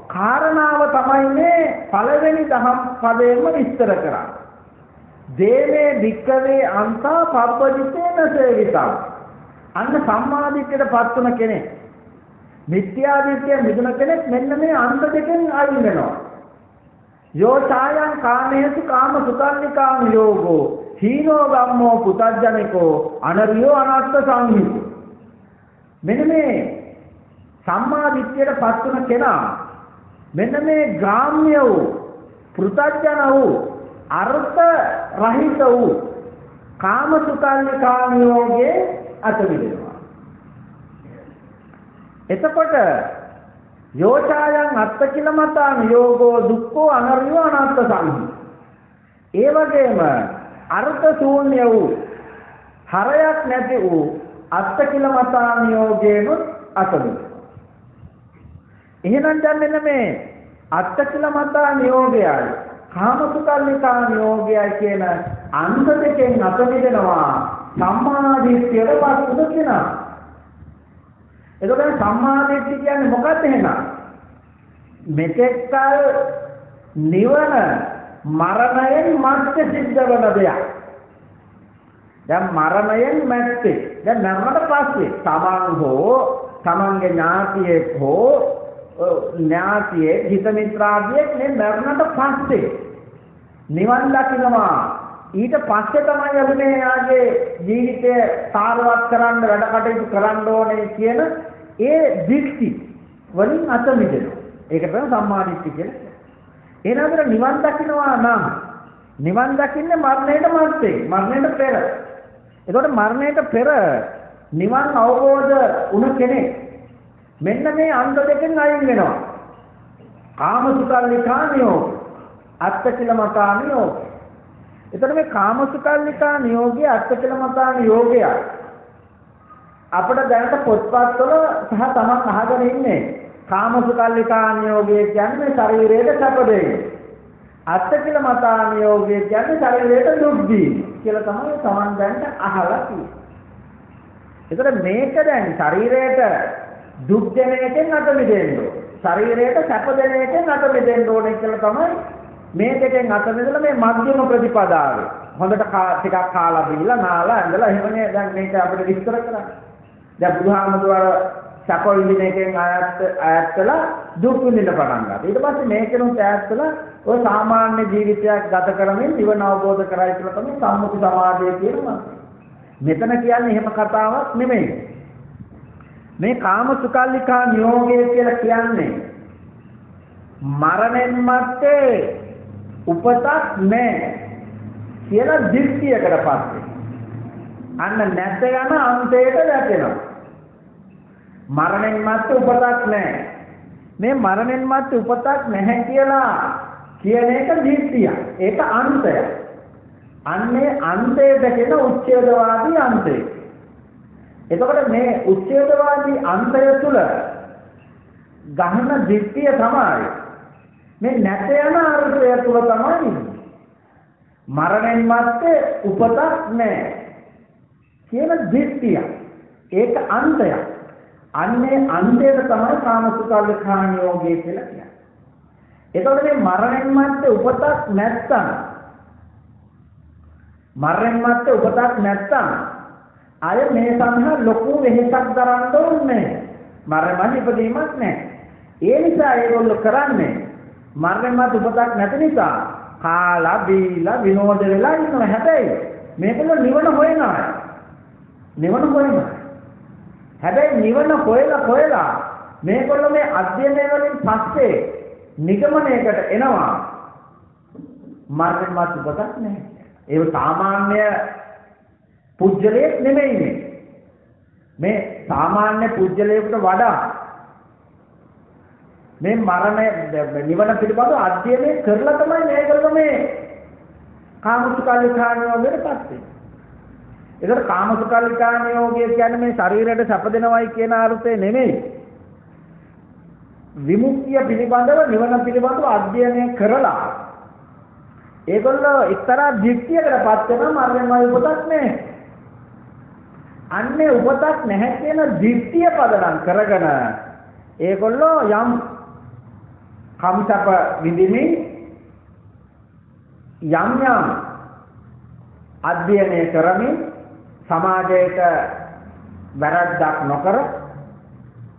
කාරණාව තමයි මේ පළවෙනි දහම් පදයෙන්ම විස්තර කරන්නේ. දේමේ වික්කවේ අන්තා පබ්බජිතේන සේවිතා. අන්න සම්මා දිට්ඨියටපත් වුණ කෙනෙක්, මිත්‍යා දිට්ඨිය මිදුණ කෙනෙක් මෙන්න මේ අන්ත දෙකෙන් අයින් වෙනවා. යෝ ඡායං කාමේසු කාම සුකල්ලිකාං යෝගෝ හීනෝ ගම්මෝ පුතජ්ජනිකෝ අනරියෝ අනත්ත සංහිතෝ. මෙන්න මේ සම්මා දිට්ඨියටපත් වුණ කෙනා මෙන්න මේ ගාම්‍ය වූ පුතජ්ජන වූ අර්ථ රහිත වූ කාම සුකල්ලිකාං යෝගේ අතමිදෙනවා. එතකොට යෝචායන් අත්ත කියලා මතාන යෝගෝ දුක්ඛෝ අනරියෝ අනාත්ත සංහි. ඒ වගේම අර්ථ ශූන්‍ය වූ හරයක් නැති වූ අත්ත කියලා මතාන යෝගේනොත් අතමිද. එහෙනම් දැන් මේ අත්ත කියලා මතාන යෝගයයි කාමසුකල්ලිකා යෝගයයි කියන අන්ත දෙකෙන් අතමිදෙනවා සම්මා දිට්ඨියටපත් වුණ කෙනා. එතකොට සම්මා දිට්ඨිය කියන්නේ මොකක්ද එහෙනම්? මෙතෙක්කල් නිවන මරණයෙන් මත්තේ සිද්ධ වෙන දෙයක්. දැන් මරණයෙන් මත්තේ. දැන් මරණයට පස්සේ තමන් හෝ තමන්ගේ ඥාතියෙක් හෝ ඥාතියෙක් හිත මිත්‍රාදියෙක් මේ මරණයට පස්සේ නිවන් දකින්නවා. ඊට පස්සේ තමයි අපි මේ යාගේ ජීවිතය සාරවත් කරන්න වැඩ කටයුතු කරන්න ඕනේ කියන ඒ දික්ටි වලින් අත මිදෙනවා. ඒක තමයි සම්මා දිට්ඨිය කියන්නේ. එනතර නිවන් දකින්නවා නම් නිවන් දකින්නේ මරණයට මත්තේ, මරණයට පෙර. ඒකට මරණයට පෙර නිවන් අවබෝධ වුණ කෙනෙක් මෙන්න මේ අන්ත දෙකෙන් අයින් වෙනවා. කාමසුකල්ලිකානියෝ අත්තකිලමතානියෝ. එතකොට මේ කාමසුකල්ලිකා නියෝගය අත්කලමතාන යෝගය අපිට දැනට පොත්පත්වල සහ තමන් අහගෙන ඉන්නේ කාමසුකල්ලිකා නියෝගය කියන්නේ ශරීරයට සැප දෙන. අත්කලමතා නියෝගය කියන්නේ ශරීරයට දුක් දීම කියලා තමයි තමන් දැනට අහලා තියෙන්නේ. එතකොට මේක දැන් ශරීරයට දුක් දෙන එකෙන් අත මිදෙන්න ඕනේ. ශරීරයට සැප දෙන එකෙන් අත මිදෙන්න ඕනේ කියලා තමයි මේ දෙකෙන් අත මිදලා මේ මධ්‍යම ප්‍රතිපදාවේ. හොඳට ටිකක් කාලා බීලා නාලා ඇඳලා එහෙමනේ දැන් මේක අපිට විස්තර කරන්නේ. දැන් බුදුහාමුදුරුවෝ සැප විඳින එකෙන් ඈත්ලා දුක් විඳින්න පටන් ගත්තා. ඊට පස්සේ මේකෙනුත් ඈත්ලා ඔය සාමාන්‍ය ජීවිතයක් ගත කරමින් නිවන අවබෝධ කරයි කියලා තමයි සම්මුති සමාධිය කියනවා. මෙතන කියන්නේ එහෙම කතාවක් නෙමෙයි. මේ කාමසුකල්ලිකා නියෝගය කියලා කියන්නේ මරණයන් මත්තේ උපතක් නැහැ කියලා දිට්ඨියකට පස්සේ අන්න නැත යන අන්තයට වැටෙනවා. මරණයන් මත්තේ උපතක් නැහැ. මේ මරණයන් මත්තේ උපතක් නැහැ කියලා කියන එක දිට්ඨිය. ඒක අන්තය. අන්නේ අන්තයට කියන උච්ඡේදවාදී අන්තය. එතකොට මේ උච්ඡේදවාදී අන්තය තුල ගහන දිට්ඨිය තමයි මේ නැත යන අර්ථය තුල තමයි මරණයන් මත්තේ උපතක් නැහැ කියන දිට්ඨිය. ඒක අන්තයක්. අන්නේ අන්තයට තමයි කාමසුකල්ලිකා නියෝගය කියලා කියන්නේ. එතකොට මේ මරණයන් මත්තේ උපතක් නැත්තම් අය මේ සඳහා ලොකු වෙහෙසක් දරන්න ඕනේ. මරණ ඉපදීමක් නැහැ. ඒ නිසා ඒගොල්ලෝ කරන්නේ මරණ මත උපතක් නැති නිසා කාලා බීලා විනෝද වෙලා ඉන්නවා. හැබැයි මේකල නිවන හොයනවා. හැබැයි නිවන හොයලා මේගොල්ලෝ මේ අධ්‍යයනය වලින් පස්සේ නිගමනයකට එනවා මරණ මත උපතක් නැහැ. ඒක සාමාන්‍ය පුජ්‍යලයක් නෙමෙයි මේ සාමාන්‍ය පුජ්‍යලයකට වඩා මේ මරණ නිවන පිළිබඳව අධ්‍යයනය කරලා තමයි මේගොල්ලෝ මේ කාමසුකල්ලිකා නියෝගයට පස්සේ. ඒකට කාමසුකල්ලිකා නියෝගය කියන්නේ මේ ශරීරයට සැප දෙනවයි කියන අර්ථය නෙමෙයි. විමුක්තිය පිළිබඳව නිවන පිළිබඳව අධ්‍යයනය කරලා ඒගොල්ලෝ එක්තරා දිට්ඨියකටපත් වෙනවා මරණය උපතක් නැහැ. අන්නේ උපතක් නැහැ කියන දිට්ඨිය පදනම් කරගෙන ඒගොල්ලෝ යම් කම්සප විඳිමින් යම් අධ්‍යයනය කරමින් සමාජයට වැරද්දක් නොකර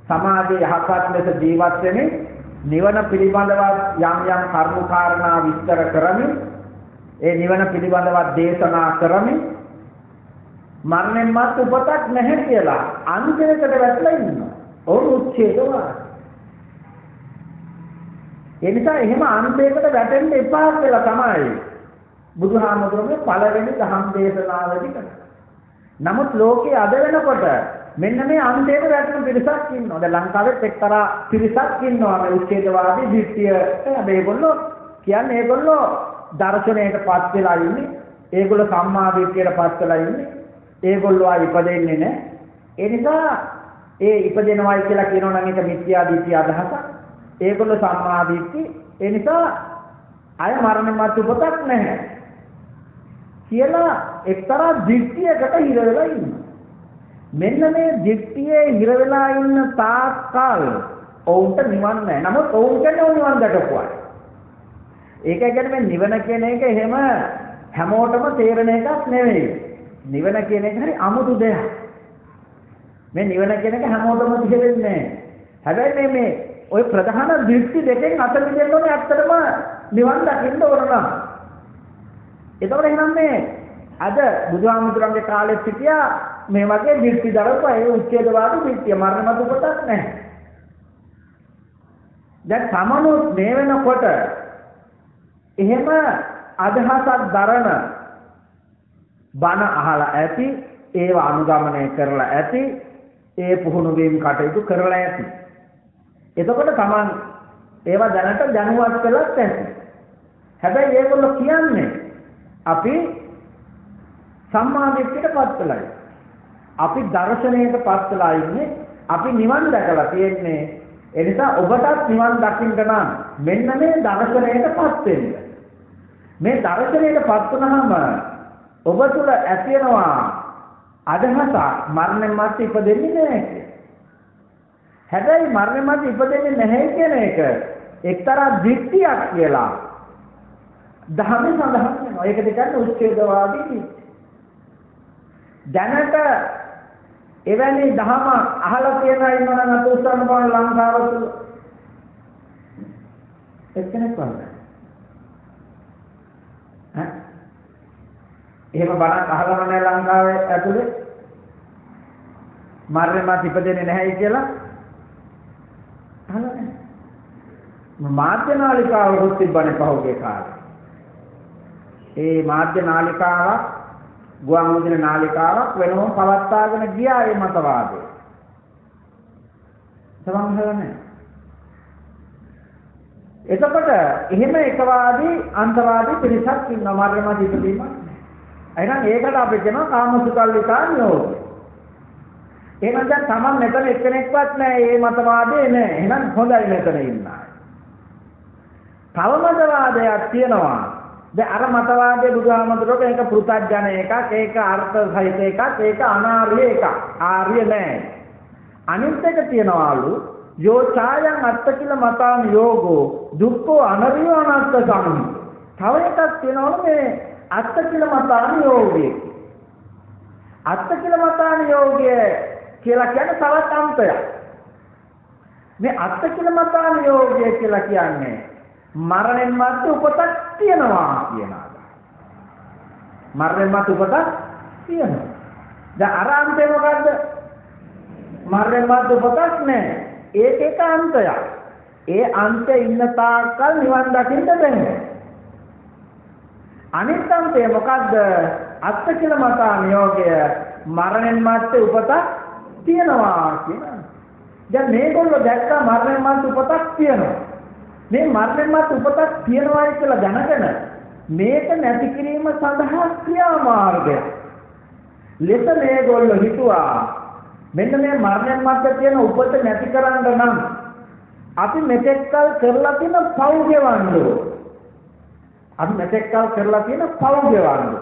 සමාජයේ යහපත් ලෙස ජීවත් වෙමින් නිවන පිළිබඳව යම් කරුණු කාරණා විස්තර කරමින් ඒ නිවන පිළිබඳව දේශනා කරමින් මරණයන් මත උපතක් නැහැ කියලා අන්තිමට වැටලා ඉන්නවා. ඕන උච්ඡේදවාද. ඒ නිසා එහෙම අන්තයකට වැටෙන්න එපා කියලා තමයි බුදුහාමුදුරුවෝ පළවෙනි දහම් දේශනාවේදී කරන්නේ. නමුත් ලෝකයේ අද වෙනකොට මෙන්න මේ අන්තයට වැටෙන පිරිසක් ඉන්නවා. දැන් ලංකාවෙත් එක්තරා පිරිසක් ඉන්නවා මේ උච්ඡේදවාදී දෘෂ්ටිය. මේගොල්ලෝ කියන්නේ ඒගොල්ලෝ දර්ශනයටපත් වෙලා ඉන්නේ. ඒගොල්ලෝ සම්මා දිට්ඨියටපත් වෙලා ඉන්නේ. ඒගොල්ලෝ ආ ඉපදෙන්නේ නැහැ. ඒ නිසා ඒ ඉපදෙනවයි කියලා කියනවා නම් ඒක මිත්‍යා දිට්ඨිය අදහසක්. ඒගොල්ලෝ සම්මා දිට්ඨි. ඒ නිසා අය මරණ මත උපතක් නැහැ කියලා එක්තරා දිට්ඨියකට හිර වෙලා ඉන්නවා. මෙන්න මේ දිට්ඨියේ හිර වෙලා ඉන්න තාක්කල් ඔවුන්ට නිවන් නැහැ. නමුත් ඔවුන් කියන්නේ නිවන් දක්වපුවා. ඒක කියන්නේ මේ නිවන කියන එක එහෙම හැමෝටම තේරෙන එකක් නෙවෙයි. නිවන කියන එක හරි අමුතු දෙයක්. මේ නිවන කියන එක හැමෝටම තේරෙන්නේ නැහැ. හැබැයි මේ ওই ප්‍රධාන දෘෂ්ටි දෙකෙන් අත මිදෙන්න ඕනේ ඇත්තටම නිවන් දකින්න ඕන නම්. ඒතකොට එහෙනම් මේ අද බුදුහාමුදුරන්ගේ කාලෙත් සිටියා මේ වගේ දෘෂ්ටි දරපුවා ඒ උච්ඡේදවාදී දෘෂ්ටිය මරණ මත උපතක් නැහැ. දැන් සමනොත් මේ වෙනකොට එහෙම අදහසක් දරන බණ අහලා ඇති ඒව අනුගමනය කරලා ඇති ඒ පුහුණු වීම කටයුතු කරලා ඇති. එතකොට Taman ඒවා දැනට දැනුවත් වෙලත් ඇති. හැබැයි ඒගොල්ලෝ කියන්නේ අපි සම්මා දිට්ඨියටපත් වෙලා ඉන්නේ. අපි දර්ශනයටපත් වෙලා ඉන්නේ. අපි නිවන් දැකලා තියෙන්නේ. ඒ නිසා ඔබටත් නිවන් දකින්න නම් මෙන්න මේ දර්ශනයටපත් වෙන්න. මේ දර්ශනයටපත් වුණාම ඔබ තුළ ඇතිවෙනවා අදහසක් මරණයන් මත ඉපදෙන්නේ නැහැ. හැබැයි මරණය මත ඉපදෙන්නේ නැහැ කියන එක එක්තරා දික්තියක් කියලා ධර්මයේ සඳහන් වෙනවා. ඒකට කියන්නේ උච්ඡේදවාදී දික්තිය. දැනට එවැනි ධර්ම අහලා තියෙනා ඉන්නවා නම් අත උස්සන්න බලන ලංකාව තුළ එක්කෙනෙක් වගේ. එහෙම බණක් අහලා නැහැ ලංකාවේ ඇතුලේ මරණය මත ඉපදෙන්නේ නැහැ කියලා අහලා නැහැ. මාධ්‍ය නාලිකාවක තිබ්බනේ පහුගිය කාලේ. ඒ මාධ්‍ය නාලිකාවක් ගුවන් විදුලි නාලිකාවක් වෙනම පවත්වාගෙන ගියා ඒ මතවාදය. සමහරවන්නේ. එතකොට එහෙම එකවාදී අන්තවාදී පිරිසක් ඉන්නවා මරණය මත ඉපදීමක් නැහැ. එහෙනම් ඒකට අපි කියනවා කාමසුකල්ලිකා නියෝගය. එහෙනම් දැන් Taman මෙතන එක්කෙනෙක්වත් නැහැ මේ මතවාදේ නැහැ. එහෙනම් හොඳයි මෙතන ඉන්න අය. තව මතවාදයක් තියෙනවා. දැන් අර මතවාදයේ බුදුහාමුදුරුවෝ මේක පෘථග්ජන එකක්, ඒක අර්ථ සහිත එකක්, ඒක අනාර්ය එකක්. ආර්ය නෑ. අනිත් එක තියනවාලු යෝ ඡායං අත්තකිල මතාන යෝගෝ දුක්ඛෝ අනරියෝ අනත්ත සම්මි. තව එකක් තියනවලු මේ අත්තකිල මතාන යෝගය. අත්තකිල මතාන යෝගය කියලා කියන්නේ තවත් අන්තයක්. මේ අත්තකිල මතාන යෝගය කියලා කියන්නේ මරණයන් මත උපතක් තියනවා කියන අදහස. මරණයන් මත උපතක් තියනවා. දැන් අර අන්තේ මොකද්ද? මරණයන් මත උපතක් නැහැ. ඒක එක අන්තයක්. ඒ අන්තේ ඉන්න තාක්කල් නිවන් දකින්න බැහැ. අනිත් අන්තය මොකද්ද? අත්තකිල මතාන යෝගය මරණයන් මත උපතක් තියනවා කියන. දැන් මේගොල්ලෝ දැක්කා මරණයන් මත උපතක් තියනවා. මේ මරණයන් මත උපතක් තියනවායි කියලා දැනගෙන මේක නැති කිරීම සඳහා ක්‍රියාමාර්ගය ලෙස මේගොල්ලෝ හිතුවා මෙන්න මේ මරණයන් මත තියෙන උපත නැති කරන්න නම් අපි මෙතෙක්කල් කරලා තියෙන පව් ගෙවන්න ඕන. අපි මෙතෙක්කල් කරලා තියෙන පව් ගෙවන්න.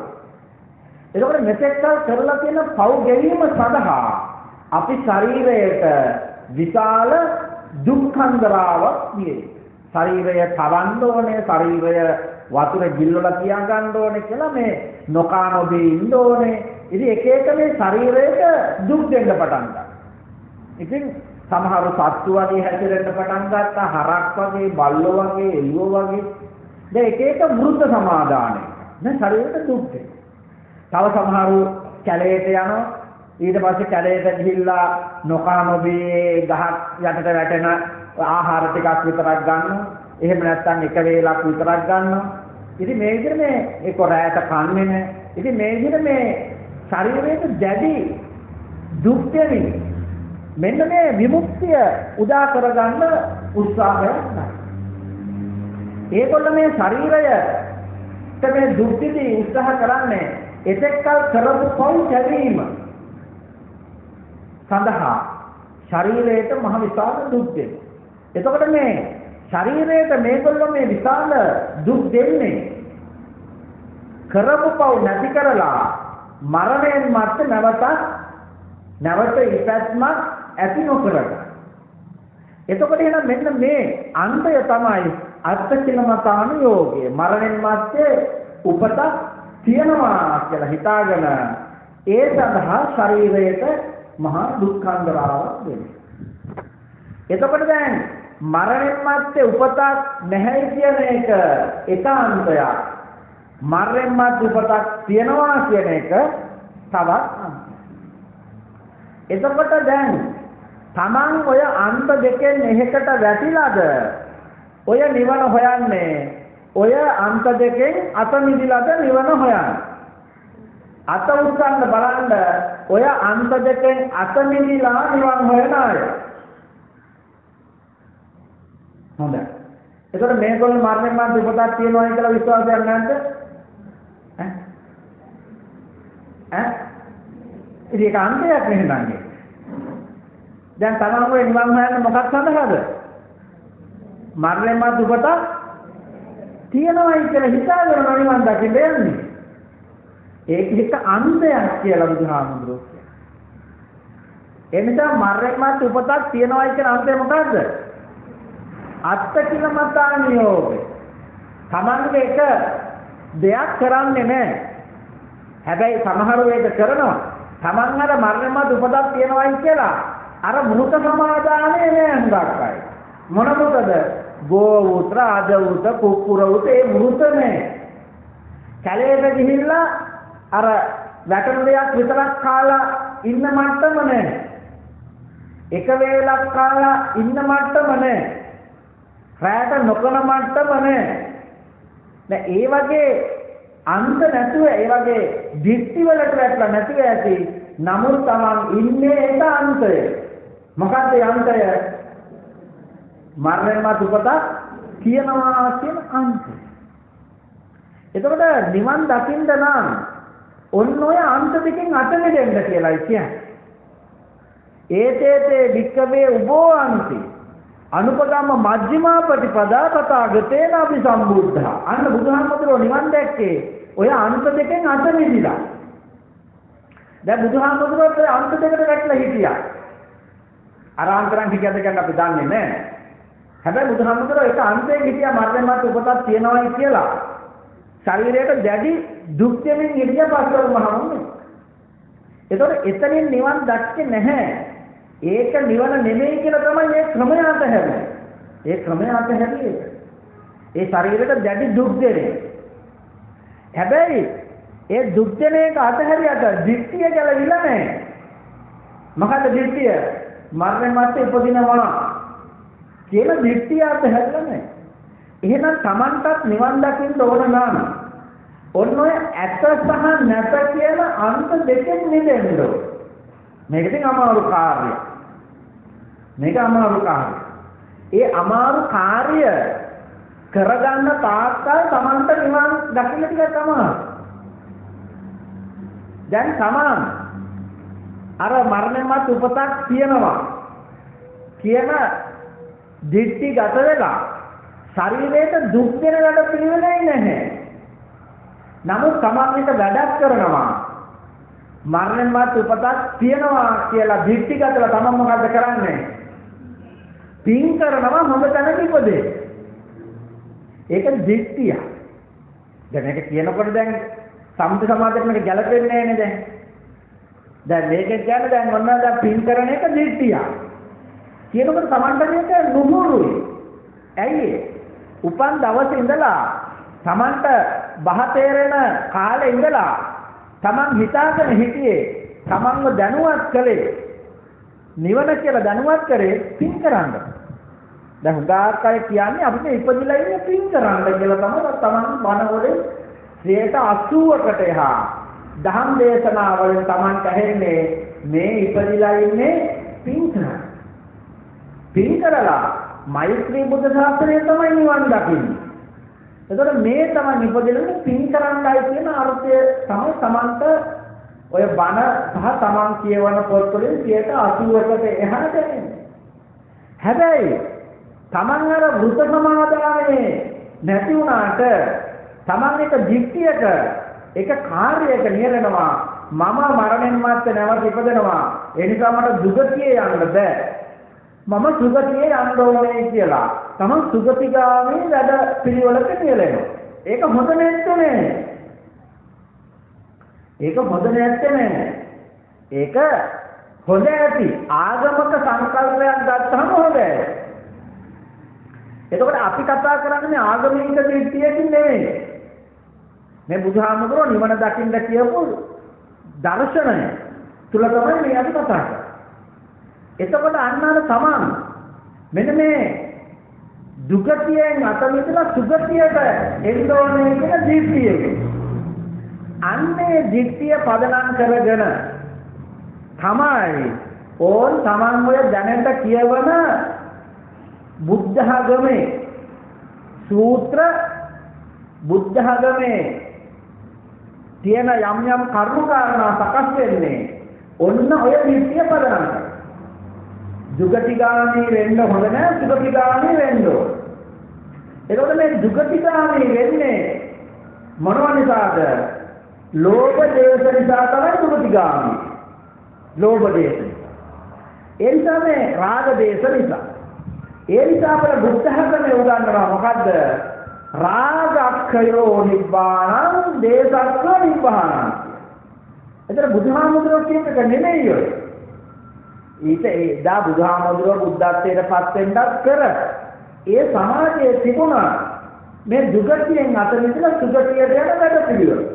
එතකොට මෙතෙක්කල් කරලා තියෙන පව් ගෙවීම සඳහා අපි ශරීරයට විශාල දුක්ඛන්දරාවක් දියේ. ශරීරය තවන්න ඕනේ, ශරීරය වතුර ගිල්ලලා තියාගන්න ඕනේ කියලා මේ නොකා නොබී ඉන්න ඕනේ. ඉතින් එක එක මේ ශරීරයට දුක් දෙන්න පටන් ගත්තා. ඉතින් සමහර සත්තු වගේ හැසිරෙන්න පටන් ගත්තා, හරක් වගේ, බල්ලෝ වගේ, එළුවෝ වගේ. දැන් එක එක මෘත සමාදානය. නේ ශරීරයට දුක් දෙන්න. තව සමහරු කැලේට යනවා. ඊට පස්සේ කැලේට ගිහිල්ලා නොකා නොබී ගහක් යටට වැටෙන ආහාර ටිකක් විතරක් ගන්නවා. එහෙම නැත්නම් එක වේලක් විතරක් ගන්නවා. ඉතින් මේ විදිහට මේ ඒක රැයට කන්නේ නැහැ. ඉතින් මේ විදිහට මේ ශරීරයට දැඩි දුක් දෙමින් මෙන්න මේ විමුක්තිය උදා කරගන්න උත්සාහයක් නැහැ. ඒගොල්ල මේ ශරීරයට මේ දුක් දෙදී උත්සාහ කරන්නේ එතෙක්කල් කරපු පව් කැවීම සඳහා ශරීරයට මහ විශාල දුක් දෙනවා. එතකොට මේ ශරීරයට මේගොල්ලෝ මේ විශාල දුක් දෙන්නේ කරපු පව් නැති කරලා මරණයෙන් මත් නැවත ඉපැත්මක් ඇති නොකරගන්න. එතකොට එහෙනම් මෙන්න මේ අන්තය තමයි අත්තකිලමතාන යෝගය. මරණයෙන් මත්තේ උපතක් තියනවා කියලා හිතාගෙන ඒ සඳහා ශරීරයට මහා දුක්ඛන්දරාවක් දෙනවා. එතකොට දැන් මරණයෙන් මත්තේ උපතක් නැහැ කියන එක ඒකාන්තයක්. මරණයෙන් මත්තේ උපතක් තියනවා කියන එක තවත් අන්තයක්. එතකොට දැන් Taman ඔය අන්ත දෙකෙන් එකකට වැටිලාද ඔය නිවන හොයන්නේ? ඔය අන්ත දෙකෙන් අත මිදිලාද නිවන හොයන්නේ? අත උස්සන්න බලන්න ඔය අන්ත දෙකෙන් අත මිදිලා නිවන් හොයන අය. හොඳයි. එතකොට මේගොල්ලෝ මරණයෙන් මත් උපතක් තියෙනවා කියලා විශ්වාසයක් නැද්ද? ඉතින් ඒක අන්තයක් නෙවෙයි. දැන් තමන් ඔය නිවන් හොයන්න මොකක් සඳහාද? මරණයෙන් මත් උපතක් තියෙනවායි කියලා හිතාගෙන නිවන් දකින්න යන්නේ. ඒක එක අන්තයක් කියලා බුදුහාමුදුරුවෝ කියනවා. එනිසා මරණයන් මත උපතක් තියනවා කියන අර්ථය මොකද්ද? අත්තකිලමතානියෝග. තමන්ගේ එක දෙයක් කරන්නේ නැහැ. හැබැයි සමහර වෙලට කරනවා. තමන් අර මරණයන් මත උපතක් තියනවායි කියලා අර මුහුත සමාදානයේ නෑ හුඟක් අය. මොන මුහුතද? ගෝවුත, රාජවුත, කුක්කුරවුත ඒ මුහුත නෑ. කැලේට ගිහිල්ලා අර වැටෙන දෙයක් විතරක් කාලා ඉන්න මට්ටම නෑ. එක වේලක් කාලා ඉන්න මට්ටම නෑ. රැට නොකන මට්ටම නෑ. දැන් ඒ වගේ අන්ත නැතුව ඒ වගේ දික්ටි වලට වැටලා නැතිව ඇති. නමුත් Taman ඉන්නේ ඒක අන්තය. මොකක්ද ඒ අන්තය? මරණයන් මත උපතක් කියනවා කියන අන්තය. එතකොට නිවන් දකින්න නම් ඔන්න ඔය අන්ත දෙකෙන් අත මිදෙන්න කියලායි කියන්නේ. ඒතේතේ වික්කවේ උබෝ අන්ති අනුපගම්ම මජ්ක්‍ධිමා ප්‍රතිපදා තථාගතේන අභිසම්බුද්ධා. අන්න බුදුහාමුදුරුවෝ නිවන් දැක්කේ ඔය අන්ත දෙකෙන් අත මිදිලා. දැන් බුදුහාමුදුරුවෝ ඔය අන්ත දෙකට වැටලා හිටියා. අරාන්තරන් හිටියද කියලා අපි දන්නේ නැහැ. හැබැයි බුදුහාමුදුරුවෝ ඒක අන්තයෙන් හිටියා මරණයන් මත උපතක් තියනවායි කියලා. ශරීරයට දැඩි දුක් දෙමින් හිටිය පස්වරු මහණුනේ. ඒතකොට එතනින් නිවන් දැක්කේ නැහැ. ඒක නිවන නෙමෙයි කියලා තමයි මේ ක්‍රමය අතහැරෙන්නේ. ඒ ක්‍රමය අතහැරියේ. ඒ ශරීරයට දැඩි දුක් දෙන්නේ. හැබැයි ඒ දුක් දෙන එක අතහැරියට දිට්ඨිය ගැලවිලා නැහැ. මොකද දිට්ඨිය? මරණය මත උපදිනවා කියලා දිට්ඨිය අතහැරලා නැහැ. එහෙනම් Tamanටත් නිවන් දකින්න ඕන නම් ඔන්න ඔය ඇත සහ නැත කියන අන්ත දෙකෙන් මිදෙන්න ඕන. මේක ඉතින් අමාරු කාර්යයක්. මේක අමාරු කාර්යයක්. ඒ අමාරු කාර්ය කරගන්න තාක්කල් Tamanට නිවන් දකින්න ටිකක් අමාරුයි. දැන් Taman අර මරණයන් මත උපතක් තියනවා කියන දිට්ඨි ගත වෙලා ශරීරයට දුක් දෙන වැඩ පිළිවෙලයි නැහැ. නමුත් Taman එක වැඩක් කරනවා මරණයන් මත උපතක් තියනවා කියලා දිට්ඨි ගතලා Taman මොකද්ද කරන්නේ? පින් කරනවා හොඳ තැනක ඉපදේ. ඒක දිට්ඨිය. දැන් මේක කියනකොට දැන් සම්පූර්ණ සමාජයට මේක ගැලපෙන්නේ නැහැ නේද? දැන් මේක කියන්නේ දැන් මොනවාද දැන් පින් කරන එක දිට්ඨිය. කියනකොට Tamanට මේක නුහුරුයි. ඇයි? උපන් දවසේ ඉඳලා Tamanට බහ තේරෙන කාලේ ඉඳලා Taman හිතාගෙන හිටියේ Tamanව දැනුවත් කළේ නිවන කියලා දැනුවත් කරේ පින් කරන්න. දැන් හුඟක් අය කියන්නේ අපිට ඉපදිලා ඉන්නේ පින් කරන්න කියලා තමයි Taman බණවලේ 80%කට එහා දහම් දේශනාවලින් Tamanට ඇහෙන්නේ මේ ඉපදිලා ඉන්නේ පින් කරන්න. පින් කරලා මෛත්‍රී බුද්ධ ශාසනය තමයි නිවන් දකින්නේ. එතකොට මේ තමයි ඉපදෙන්නේ පින් කරන්නයි කියන අර්ථය තමයි Tamanට ඔය බණ සහ Taman කියවන පොත්වලින් 80%කට එහාට එන්නේ. හැබැයි Taman අර වෘත සමාදානයේ නැති වුණාට Taman එක දික්තියක එක කාර්යයක නියැලෙනවා මම මරණයන් මත්තේ නැවත ඉපදෙනවා ඒ නිසා මට දුගතියේ යන්න බෑ මම සුගතියේ යන්න ඕනේ කියලා Taman සුගතිගාමී වැඩ පිළිවෙලක නියැලෙනවා. ඒක හොඳ නැත්තේ. ඒක හොඳ නැත්තේ. ඒක හොඳ ඇති ආගමක සංකල්පයක් ගත්තම හොඳයි. එතකොට අපි කතා කරන්නේ ආගමික දෘෂ්ටියකින් නෙවෙයි. මේ බුදුහාමුදුරුවෝ නිවන දකින්න කියපු දර්ශනය තුල තමයි මේ අපි කතා කරන්නේ. එතකොට අන්නාර Taman මෙන්න මේ දුගතියෙන් අත මිදලා සුගතියට එන්න ඕනේ කියන දෘෂ්ටියක. අන්නේ දෘෂ්ටිය පදනම් කරගෙන තමයි ඕන් Taman ඔය දැනට කියවන බුද්ධ ධර්මයේ සූත්‍ර බුද්ධ ධර්මයේ තියෙන යම් යම් කරුණු කාරණා සකස් වෙන්නේ ඔන්න ඔය දෘෂ්ටිය පදනම් කරගෙන. දුගතිගාමී වෙන්න හොඳ නැහැ සුගතිගාමී වෙන්න ඕන. එතකොට මේ දුගතිගාමී වෙන්නේ මොනවා නිසාද? ලෝභ දේශ නිසා තමයි දුගතිගාමී. ලෝභ දේශ. ඒ නිසා මේ රාග දේශ නිසා. ඒ නිසා අපේ බුද්ධ ධර්මයේ උගන්වනවා මොකද්ද? රාගක්ඛයෝ නිබ්බාණං දේසක්ඛ නිබ්බාණං. එතන බුදුහාමුදුරුවෝ කියන එක නෙමෙයි ඔය. ඊට එදා බුදුහාමුදුරුවෝ බුද්ධත්වයට පත් වෙන්නත් කර ඒ සමාජයේ තිබුණා මේ දුගතියෙන් අත මිදලා සුගතියට යන වැඩ පිළිවෙල.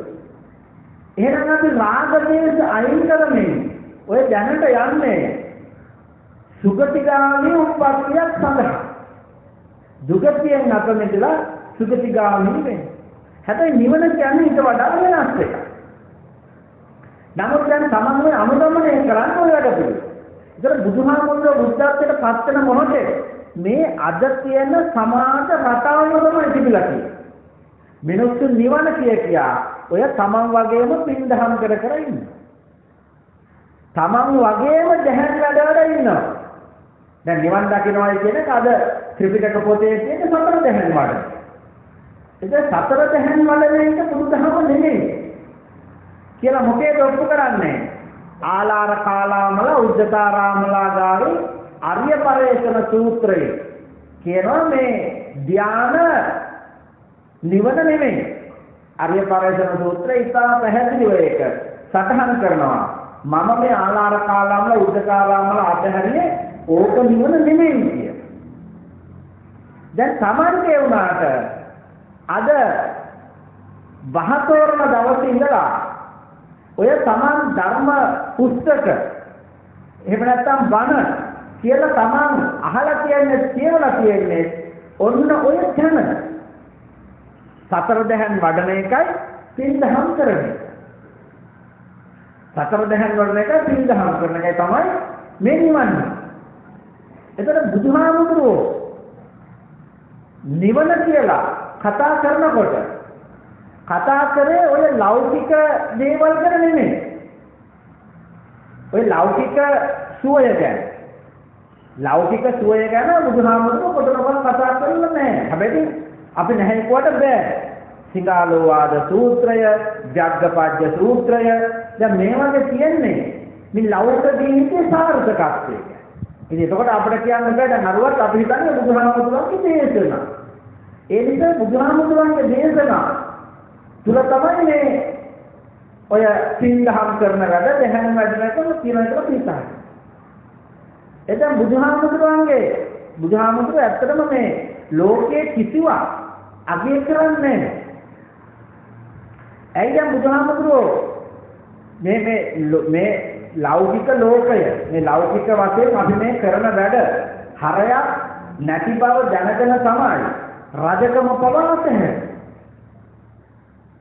එහෙනම් අපි රාග දේශ අයින් කරමින් ඔය දැනට යන්නේ සුගතිගාමී උප්පත්තියක් සඳහා. දුගතියෙන් අත මිදලා සුගතිගාමී වෙන්නේ. හැබැයි නිවන කියන්නේ ඊට වඩා වෙනස් එකක්. නමුත් දැන් සමන්වේ අනුගමනය කරන්න ඔය වැඩ පිළිවෙල. ඒතර බුදුහාමුදුරුවෝ බුද්ධත්වයට පත් වෙන මොහොතේ මේ අද තියෙන සමාජ රටාවම තමයි තිබිලා තියෙන්නේ. මිනිස්සු නිවන කියා ඔය තමන් වගේම පින්දහම් කර ඉන්නවා. තමන් වගේම දැහැන් වැඩවල ඉන්නවා. දැන් නිවන් දකින්නයි කියන එක අද ත්‍රිපිටක පොතේ තියෙන සතර දැහැන් වල. ඒක සතර දැහැන් වල මේක බුදුදහම නෙමෙයි. කියලා මොකේද ඔප්පු කරන්නේ? ආලාර කාලාමල උද්දතාරාමලා ගාවේ ආර්ය පරේෂණ සූත්‍රය කියනවා මේ ධාන නිවන නෙමෙයි. ආර්ය පරේෂණ සූත්‍රය ඉතා පැහැදිලිව ඒක සටහන් කරනවා. මම මේ ආලාර කාලාමල උද්දතාරාමල අධහැරියේ ඕක නිවන නෙමෙයි කිය. දැන් සමන්ගේ වුණාට අද බහතෝරන දවසේ ඉඳලා ඔය තමන් ධර්ම පුස්තක එහෙම නැත්නම් බණ කියලා තමන් අහලා කියන්නේ කියවලා කියන්නේ ඔන්න ඔය තැන සතර දහන් වඩන එකයි පින්දහම් කරන එක. සතර දහන් වඩන එකයි පින්දහම් කරන එකයි තමයි මේ නිවන. එතකොට බුදුහාමුදුරුවෝ නිවන කියලා කතා කරනකොට කතා කරේ ඔය ලෞකික දේවල් ගැන නෙමෙයි. ඔය ලෞකික සුවය ගැන. ලෞකික සුවය ගැන බුදුහාමුදුරුවෝ කොටනකොට කතා කරන්නේ නැහැ. හැබැයි අපි නැහැ කොට බෑ. සිංහාලෝවාද සූත්‍රය, ජග්ගපජ්ජ සූත්‍රය දැන් මේ වගේ තියෙන්නේ මේ ලෞකික ජීවිතයේ සාර්ථකත්වය. ඉතින් එතකොට අපිට කියන්න බෑ දැන් අරුවත් අපි හිතන්නේ බුදුහාමුදුරුවෝගේ දේශනා. ඒ නිසා බුදුහාමුදුරුවෝගේ දේශනා තුල තමයි මේ ඔය පින්දහම් කරන වැඩ දැහැන් වැඩනකම කියන එක පිටායි. එතෙන් බුදුහාමුදුරුවෝ ඇත්තටම මේ ලෝකයේ කිසිවක් අගය කරන්නේ නැහැ. ඇයි දැන් බුදුහාමුදුරුවෝ මේ ලෞකික ලෝකය මේ ලෞකික වශයෙන් අපි මේ කරන වැඩ හරයක් නැති බව දැනගෙන තමයි රජකම පවාතේ.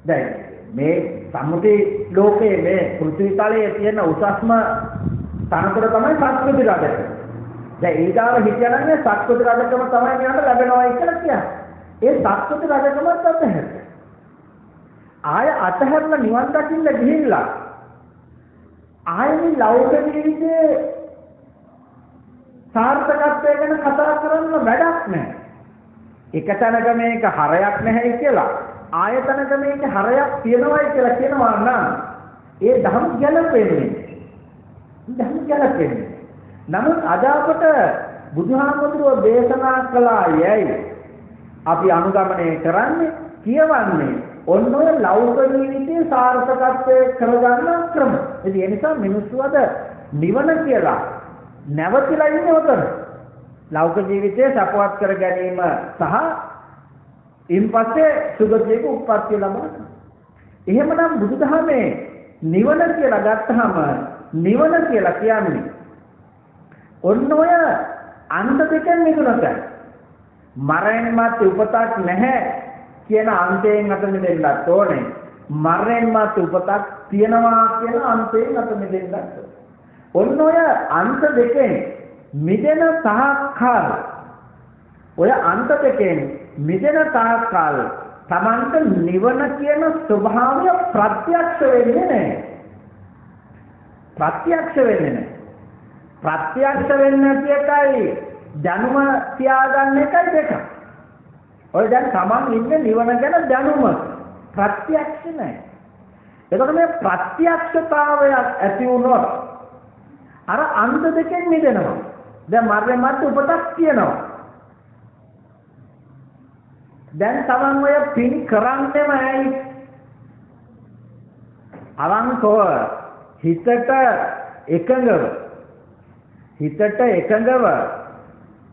දැන් මේ සම්මුති ලෝකයේ මේ පෘථිවි තලයේ තියෙන උසස්ම තනතුර තමයි සත්පුරුෂ රජකම. දැන් ඊගාව හිතනනම් මේ සත්පුරුෂ රජකම තමයි කියන්න ලැබෙනවයි කියලා කියන්නේ. ඒ සත්පුරුෂ රජකමත් අතහැර. ආය අතහැරලා නිවන් දකින්න ගිහිල්ලා ආයෙත් ලෞකික ජීවිතේ සාර්ථකත්වය ගැන කතා කරන්න වැඩක් නැහැ. එක තැනක මේක හරයක් නැහැ කියලා ආයතනක මේක හරයක් තියනවායි කියලා කියනවා නම් ඒ ධම් ගැලපෙන්නේ. නමුත් අද අපට බුදුහාමුදුරුවෝ දේශනා කළා යයි අපි අනුගමනය කරන්නේ කියවන්නේ ඔන්න ඔය ලෞකික ජීවිතයේ සාර්ථකත්වයේ කරගන්න ක්‍රම. ඒ නිසා මිනිස්සු අද නිවන කියලා නැවතිලා ඉන්නේ උතන. ලෞකික ජීවිතයේ සපවත් කර ගැනීම සහ ඉන්පස්සේ සුගතියක උප්පත්තිය ලබනවා. එහෙමනම් බුදුදහමේ නිවන කියලා ගත්තහම නිවන කියලා කියන්නේ ඔන්න ඔය අන්ත දෙකෙන් මිදුණට මරණයන් මත උපතක් නැහැ කියන අන්තයෙන් අත මිදෙන්නත් ඕනේ. මරණයන් මත උපතක් තියනවා කියන අන්තයෙන් අත මිදෙන්නත් ඕනේ. ඔන්න ඔය අන්ත දෙකෙන් මිදෙන තාක්කල් ඔය අන්ත දෙකෙන් මිදෙන තාක්කල් තමන්ට නිවන කියන ස්වභාවය ප්‍රත්‍යක්ෂ වෙන්නේ නැහැ. ප්‍රත්‍යක්ෂ වෙන්නේ නැති එකයි දැනුම තියාගන්න එකයි දෙක. ඔය දැන් තමන් ඉන්නේ නිවන ගැන දැනුම ප්‍රත්‍යක්ෂ නැහැ. එතකොට මේ ප්‍රත්‍යක්ෂතාවයක් ඇති වුණොත් අර අන්ත දෙකෙන් මිදෙනවා. දැන් මරණයන් මත උපතක් තියෙනවා. දැන් තමන් ඔය පින් කරන්නේම ඇයි? අවංකව හිතට එකඟව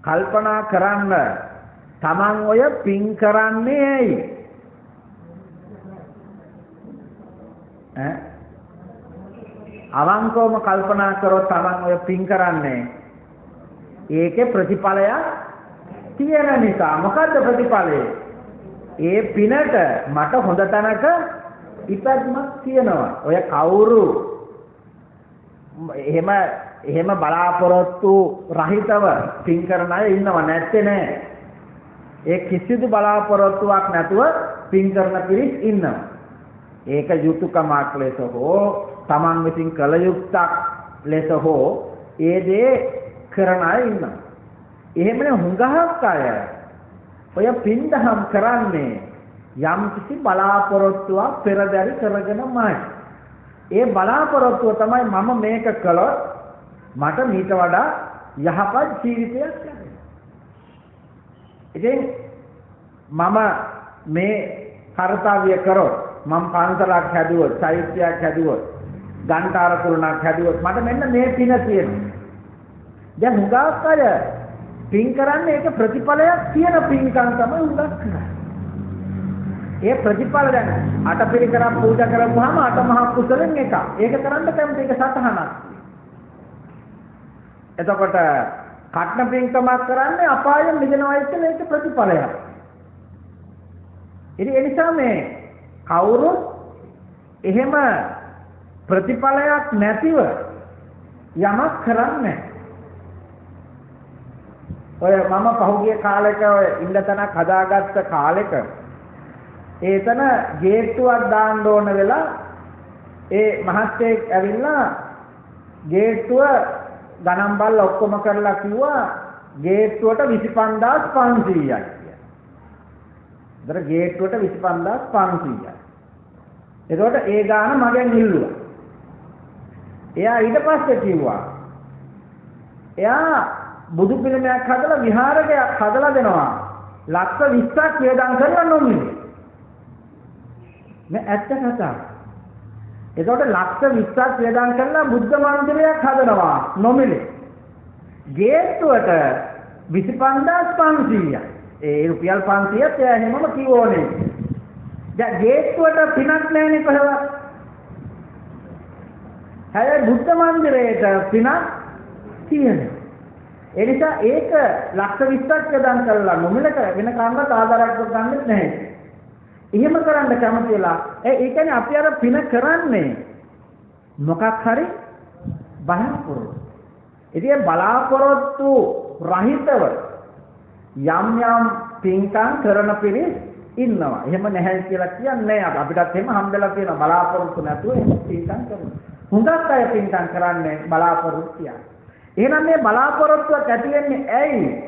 කල්පනා කරන්න තමන් ඔය පින් කරන්නේ ඇයි? අවංකවම කල්පනා කරොත් තමන් ඔය පින් කරන්නේ ඒකේ ප්‍රතිඵලයක් තියෙන නිසා. මොකද්ද ප්‍රතිඵලය? ඒ පිනට මට හොඳ තැනක ඉපැත්මක් තියෙනවා. ඔය කවුරු එහෙම බලාපොරොත්තු රහිතව පින් කරන අය ඉන්නව නැත්තේ නෑ. ඒ කිසිදු බලාපොරොත්තුවක් නැතුව පින් කරන පිරිස් ඉන්නවා. ඒක යුතුයකමක් ලෙස හෝ තමන් විසින් කළ යුත්තක් ලෙස හෝ ඒ දේ කරන අය ඉන්නවා. එහෙමනේ හුඟක් අය ඔය පින් දහම් කරන්නේ යම් කිසි බලාපොරොත්තුවක් පෙරදරි කරගෙනමයි. ඒ බලාපොරොත්තුව තමයි මම මේක කළොත් මට මීට වඩා යහපත් ජීවිතයක් ලැබෙනවා. ඉතින් මම මේ කාර්යය කරොත් මම පන්සලක් හැදුවොත්, චෛත්‍යයක් හැදුවොත්, ගන්ඨාර කුරුණක් හැදුවොත් මට මෙන්න මේ පින තියෙනවා. දැන් හුඟක් අය පින් කරන්නේ ඒක ප්‍රතිඵලයක් තියෙන පින්කම් තමයි හුඟක් කරන්නේ. ඒ ප්‍රතිඵල දැන් අටපිරිකරක් පූජා කරපුවාම අට මහා කුසලෙන් එකක්. ඒක කරන්න කැමති ඒක සතහනක්. එතකොට කටන පින්කමක් කරන්නේ අපායෙන් මිදෙනවා කියන එක ප්‍රතිඵලයක්. ඉතින් ඒ නිසා මේ කවුරු එහෙම ප්‍රතිඵලයක් නැතිව යමක් කරන්නේ. ඔය මම පහුගිය කාලෙක ඔය ඉන්නතනක් හදාගත්ත කාලෙක ඒතන ගේට්ටුවක් දාන්න ඕන වෙලා ඒ මහත්තයෙක් ඇවිල්ලා ගේට්ටුව ගණන් බල්ල ඔක්කොම කරලා කිව්වා ගේට්ටුවට 25500යි කියලා. ඒතර ගේට්ටුවට 25500යි. එතකොට ඒ ගාන මගෙන් ඉල්ලුවා. එයා ඊට පස්සේ කිව්වා එයා බුදු පිළිමයක් හදලා විහාරයක් හදලා දෙනවා. ලක්ෂ 20ක් වේදම් කරලා නොමිලේ. මේ ඇත්ත කතාව. එතකොට ලක්ෂ 20ක් වේදම් කරලා බුද්ධ මන්දිරයක් හදනවා නොමිලේ. ගේට්ටුවට 25500යි. ඒ රුපියල් 500ත් එයා හැමම කිව්වෝනේ. දැන් ගේට්ටුවට පිනක් නැහැනේ කොහෙවත්. හැබැයි බුද්ධ මන්දිරයට පිනක් තියෙනවා. ඒ නිසා ඒක ලක්ෂ 20ක් වේදම් කරලා නොමිලක වෙන කාණ්ඩත් ආදාරයක් ගන්නෙත් නැහැ. එහෙම කරන්න කැමති වෙලා ඒ කියන්නේ අපි අර පින කරන්නේ මොකක් හරි බලාපොරොත්තු. ඉතින් බලාපොරොත්තු රහිතව යම් පින්කම් කරන පිරිස් ඉන්නවා. එහෙම නැහැ කියලා කියන්නේ නැහැ. අපිටත් එහෙම හම්බෙලා තියෙන බලාපොරොත්තු නැතුව එහෙම පින්කම් කරනවා. හුඟක් අය පින්කම් කරන්නේ බලාපොරොත්තුය. එහෙනම් මේ බලාපොරොත්තුවක් ඇති වෙන්නේ ඇයි?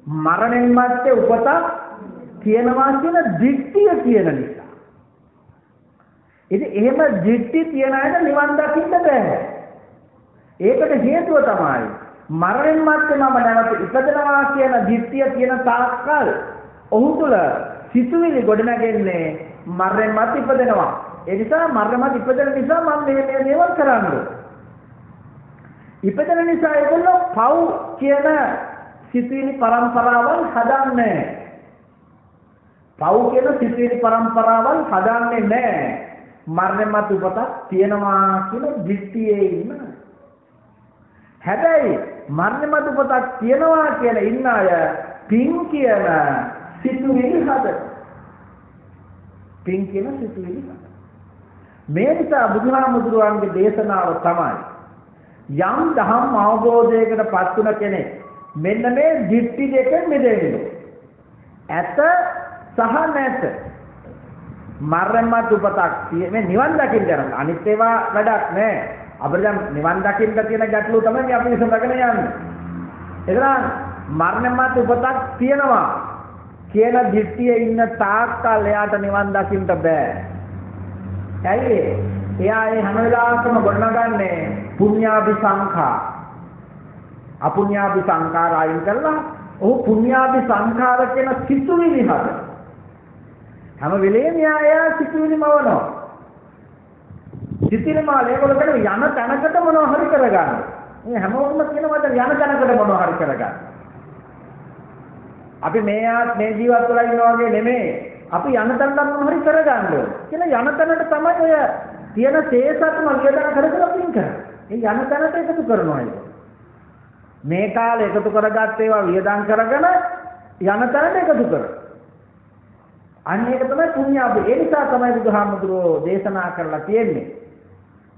මරණයන් මැත්තේ උපතක් තියෙනවා කියන දිට්ඨිය තියෙන නිසා. ඉතින් එහෙම දිට්ඨිය තියන අයට නිවන් දකින්න බෑ. ඒකට හේතුව තමයි මරණයන් මැත්තේ මම නැවත ඉපදෙනවා කියන දිට්ඨිය තියෙන තාක්කල් ඔහු තුල සිතුවිලි ගොඩනගන්නේ මරණයන් මැත්තේ ඉපදෙනවා. ඒ නිසා මරණයන් මැත්තේ ඉපදෙන නිසා මම මේ දේවල් කරන්නේ. ඉපදෙන නිසා ඒගොල්ලෝ පව් කියන සිතුවිලි පරම්පරාවල් හදන්නේ. පව් කියන සිතුවිලි පරම්පරාවල් හදන්නේ නැහැ. මරණයන් මත උපතක් තියෙනවා කියන දිට්ඨියේ ඉන්න. හැබැයි මරණයන් මත උපතක් තියෙනවා කියන ඉන්න අය පින් කියන සිතුවිලි හදන. පින් කියන සිතුවිලි හදන. මේ නිසා බුදුහාමුදුරුවන්ගේ දේශනාව තමයි යම් දහම් අවබෝධයකට පත් වුණ කෙනෙක් මෙන්න මේ දිට්ඨි දෙකෙන් මිදෙන්නේ. ඇත සහ නැත. මරණ මත උපතක් මේ නිවන් දකින්න යන අනිත් ඒවා වැඩක් නැහැ. අපිට දැන් නිවන් දකින්න තියෙන ගැටලුව තමයි අපි විසඳගෙන යන්නේ. එතන මරණ මත උපතක් තියෙනවා කියන දිට්ඨියේ ඉන්න තාක්කල් එයාට නිවන් දකින්න බෑ. ඇයි එයා ඒ හැම වෙලාවකම ගොඩනගන්නේ පුඤ්ඤාභි සංඛාර. අපුඤ්ඤාභි සංඛාර අයින් කරලා ඔහු පුඤ්ඤාභි සංඛාර කියන සිතුවිලි හද. හැම වෙලේම යා සිතුවිලි මවනවා. සිතුවිලි මාල ඒගොල්ලෝ කියන යන තැනකට මොනවා හරි කරගන්න. මේ හැමෝටම කියන වචන යන තැනකට මොනවා හරි කරගන්න. අපි මේ ජීවත් වෙලා ඉන්නවා වගේ නෙමෙයි. අපි යන තැනට මොනවා හරි කරගන්න ඕනේ. කියලා යන තැනට තමයි ඔය තියෙන තේසත්ම වියදම් කරගෙන පින් කරන්නේ. ඒ යන තැනට එකතු කරනවා ඒක. මේ කාලේ එකතු කරගත්ත ඒවා වියදම් කරගෙන යන තැනට එකතු කරනවා. අන්න ඒක තමයි පුණ්‍යාභි. ඒ නිසා තමයි බුදුහාමුදුරෝ දේශනා කරලා තියෙන්නේ.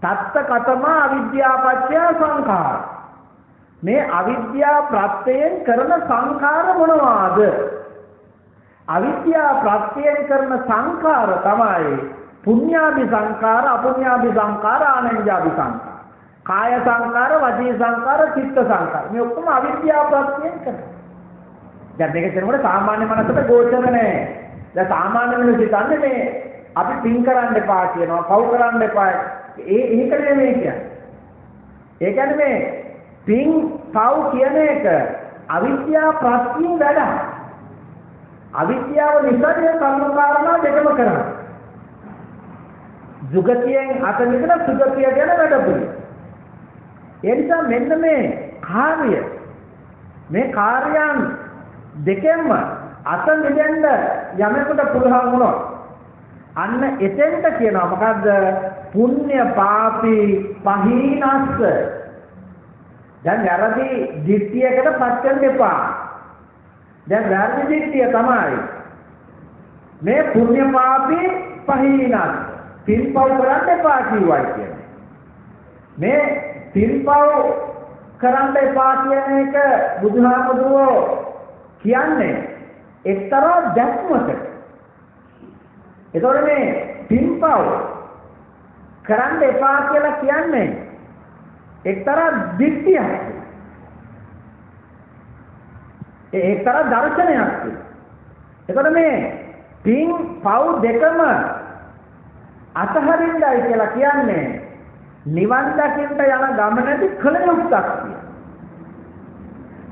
තත්ත කතම අවිද්‍යාපච්චය සංඛාර. මේ අවිද්‍යා ප්‍රත්‍යයෙන් කරන සංඛාර මොනවාද? අවිද්‍යා ප්‍රත්‍යයෙන් කරන සංඛාර තමයි පුඤ්ඤාභි සංඛාර, අපුඤ්ඤාභි සංඛාර, ආනන්ජාභි සංඛාර. කාය සංඛාර, වචී සංඛාර, චිත්ත සංඛාර. මේ ඔක්කොම අවිද්‍යා ප්‍රත්‍යයෙන් කරනවා. දැන් මේක කරනකොට සාමාන්‍ය මනසට ගෝචර නැහැ. දැන් සාමාන්‍ය මිනිස්සු හිතන්නේ මේ අපි පින් කරන්න එපා කියනවා, පව් කරන්න එපා. ඒක නෙමෙයි කියන්නේ. ඒ කියන්නේ මේ පින් පව් කියන එක අවිද්‍යා ප්‍රත්‍යයෙන් වැඩ. අවිද්‍යාව නිසා මේ කර්ම කාරණා දෙකම කරනවා. සුගතියෙන් අත මිදලා සුගතිය ගැන වැඩපොළි. ඒ නිසා මෙන්න මේ කාර්යයන් දෙකෙන්ම අත මිදෙන්න යමෙකුට පුළුවන් වුණොත් අන්න එතෙන්ට කියනවා මොකද්ද? පුණ්‍ය පාපී පහීනස්ස. දැන් වැරදි දිට්ඨියකට පත් වෙන්න එපා. දැන් වැරදි දිට්ඨිය තමයි මේ පුණ්‍ය පාපී පහීනස්ස. පින්පව් කරන්න එපා කියුවා කියන්නේ. මේ පින්පව් කරන්න එපා කියන එක බුදුහාමුදුරුවෝ කියන්නේ එක්තරා දැක්මකට. ඒතකොට මේ පින්පව් කරන්න එපා කියලා කියන්නේ එක්තරා දිට්ඨියක්. ඒ එක්තරා දර්ශනයක්. ඒතකොට මේ පින් පව් දෙකම අතහරින්නයි කියලා කියන්නේ නිවන් දකින්න යන ගමනදී කල යුක්තක් කියලා.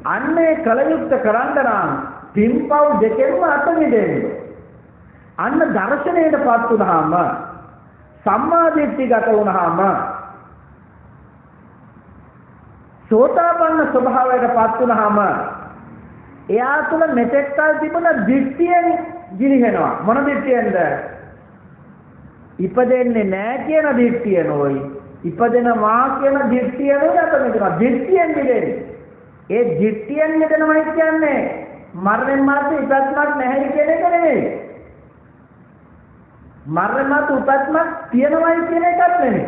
අන්නේ කල යුක්ත කරන්න නම් පින්පව් දෙකෙන්ම අත මිදෙන්න. අන්න දර්ශනයටපත් වුනහම සම්මා දිට්ඨිගත වුනහම සෝතාපන්න ස්වභාවයටපත් වුනහම එයා තුළ මෙතෙක් කල තිබුණ දිට්ඨියෙන් ගිලිහෙනවා. මොන දිට්ඨියෙන්ද? ඉපදෙන්නේ නැහැ කියන දිට්ඨිය නොයි. ඉපදෙනවා කියන දිට්ඨිය නොයි අත මෙතන දිට්ඨියෙන් මිදෙන්නේ. ඒ දිට්ඨියෙන් මිදෙනවා කියන්නේ මරණයන් මාත් ඉපත්මක් නැහැ කියන එක නෙමෙයි. මරණයන් මාත් උපත්මක් තියෙනවයි කියන එකත් නෙමෙයි.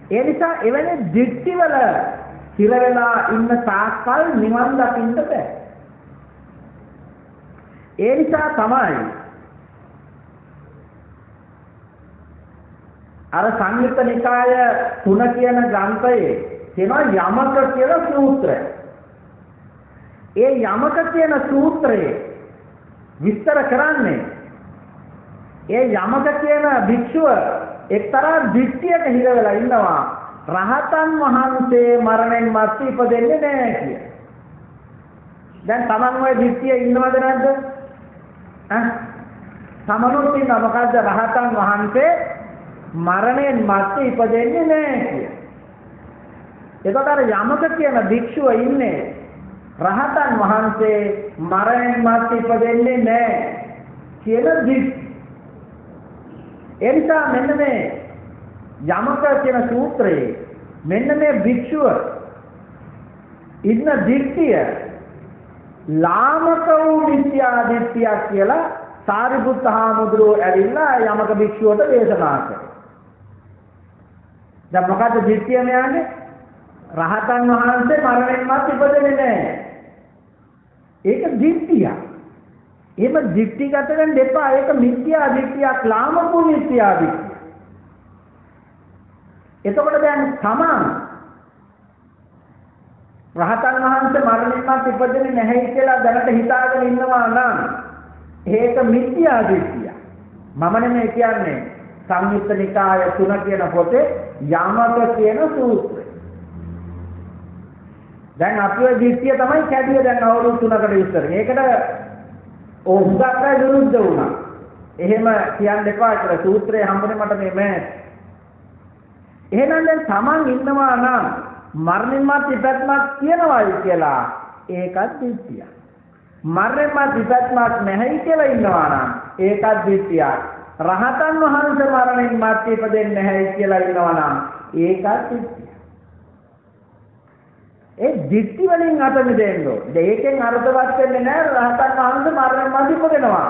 ඒ නිසා එවැනි දිට්ඨිවල හිර වෙලා ඉන්න තාක්කල් නිවන් දකින්න බෑ. ඒ නිසා තමයි අර සංයුත්ත නිකාය 3 කියන ග්‍රන්ථයේ තියෙනවා යමක කියලා සූත්‍රය. ඒ යමක කියන සූත්‍රයේ විස්තර කරන්නේ ඒ යමක කියන භික්ෂුව එක්තරා දිට්ඨියක හිර වෙලා ඉන්නවා. රහතන් වහන්සේ මරණයෙන් මත්තේ ඉපදෙන්නේ නැහැ කිය. දැන් Taman ওই දිට්ඨිය ඉන්නවද නැද්ද? තමනුත් ඉන්න මොකද්ද? රහතන් වහන්සේ මරණයෙන් මත්තේ ඉපදෙන්නේ නැහැ කිය. එතකොට අර යමක කියන භික්ෂුව ඉන්නේ රහතන් වහන්සේ මරණයෙන් මත්තේ ඉපදෙන්නේ නැහැ කියන දිට්ඨිය. ඒ නිසා මෙන්න මේ යමක කියන සූත්‍රයේ මෙන්න මේ භික්ෂුව ඉන්න දිට්ඨිය ලාමක වූ මිත්‍යා දිට්ඨියක් කියලා සාරිපුත්ත හාමුදුරුවෝ ඇවිල්ලා යමක භික්ෂුවට දේශනා කළා. දැන් මොකද්ද දිට්ඨිය මෙයාගේ? රහතන් වහන්සේ මරණයෙන් මත් ඉපදෙන්නේ නැහැ. ඒක දිට්ඨියක්. එහෙම දිට්ඨිගත වෙන්න එපා. ඒක මිත්‍යා දිට්ඨියක්, ලාමක වූ මිත්‍යා දිට්ඨිය. එතකොට දැන් තමන් රහතන් වහන්සේ මරණයෙන් මත් ඉපදෙන්නේ නැහැ කියලා දැනට හිතාගෙන ඉන්නවා නම් ඒක මිත්‍යා දිට්ඨිය. මම නෙමෙයි කියන්නේ. සංයුත්ත නිකාය 3 කියන පොතේ යමක කියන සූත්‍රය. දැන් අපේ දිට්ඨිය තමයි කැඩිය දැන් අවුරුදු 3කට විතර. මේකට හුඟක් අය විරුද්ධ වුණා. එහෙම කියන්න එපා කියලා සූත්‍රය හම්බුනේ මට මේ. එහෙනම් දැන් Taman ඉන්නවා නම් මරණින් මත් ඉපැත්මක් කියනවායි කියලා ඒකත් දිට්ඨිය. මරණින් මත් ඉපැත්මක් නැහැයි කියලා ඉන්නවා නම් ඒකත් දිට්ඨිය. රහතන් වහන්සේ මරණින් මත් ඉපදෙන්නේ නැහැයි කියලා ඉන්නවා නම් ඒකත් දිට්ඨිය. ඒ දිට්ඨි වලින් අත මිදෙන්න ඕනේ. ඒකෙන් අර්ථවත් වෙන්නේ නැහැ රහතන් වහන්සේ මරණින් මත් ඉපදෙනවා.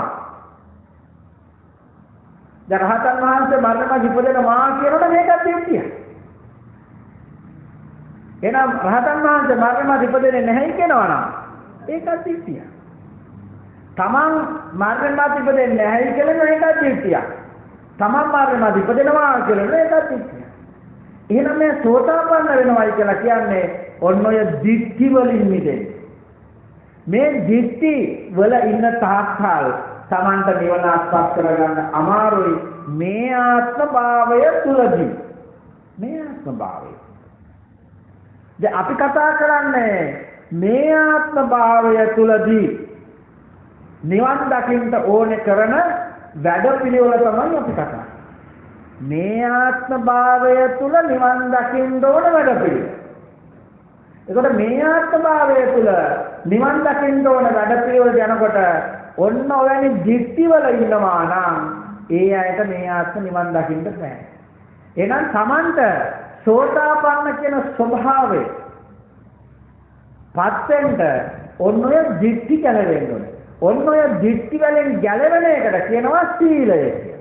දැන් රහතන් වහන්සේ මරණින් මත් ඉපදෙනවා කියනකොට මේකත් දිට්ඨිය. එහෙනම් රහතන් වහන්සේ මරණින් මත් ඉපදෙන්නේ නැහැයි කියනවා නම් ඒකත් දිට්ඨිය. තමන් මරණින් මත් ඉපදෙන්නේ නැහැයි කියලා ඒකත් දිට්ඨිය. තමන් මරණින් මත් ඉපදෙනවා කියලා ඒකත් දිට්ඨිය. එහෙනම් මේ සෝතාපන්න වෙනවයි කියලා කියන්නේ ඔන්න ඔය දිට්ඨි වලින් මිදෙන්න. මේ දිට්ඨි වල ඉන්න තාක්කල් තමන්ට නිවන අත්පත් කරගන්න අමාරුයි මේ ආත්ම භාවය තුලදී. මේ ආත්ම භාවය. දැන් අපි කතා කරන්නේ මේ ආත්ම භාවය තුලදී නිවන් දකින්න ඕනේ කරන වැඩපිළිවෙල තමයි අපි කතා කරන්නේ. මේ ආත්ම භාවය තුල නිවන් දකින්න ඕන වැඩපිළිවෙල. එතකොට මේ ආත්ම භාවය තුල නිවන් දකින්න ඕන වැඩපිළිවෙල යනකොට ඔන්න ඔයනි දිට්ඨි වල ඉන්නවා නම් ඒ අයට මේ ආත්ම නිවන් දකින්න බෑ. එහෙනම් Tamanට සෝතාපන්න කියන ස්වභාවය පත්වෙන්න ඔන්න ඔය දිට්ඨි ගැලවෙන්න ඕනේ. ඔන්න ඔය දිට්ඨි වලින් ගැලවෙන එකට කියනවා සීලය කියලා.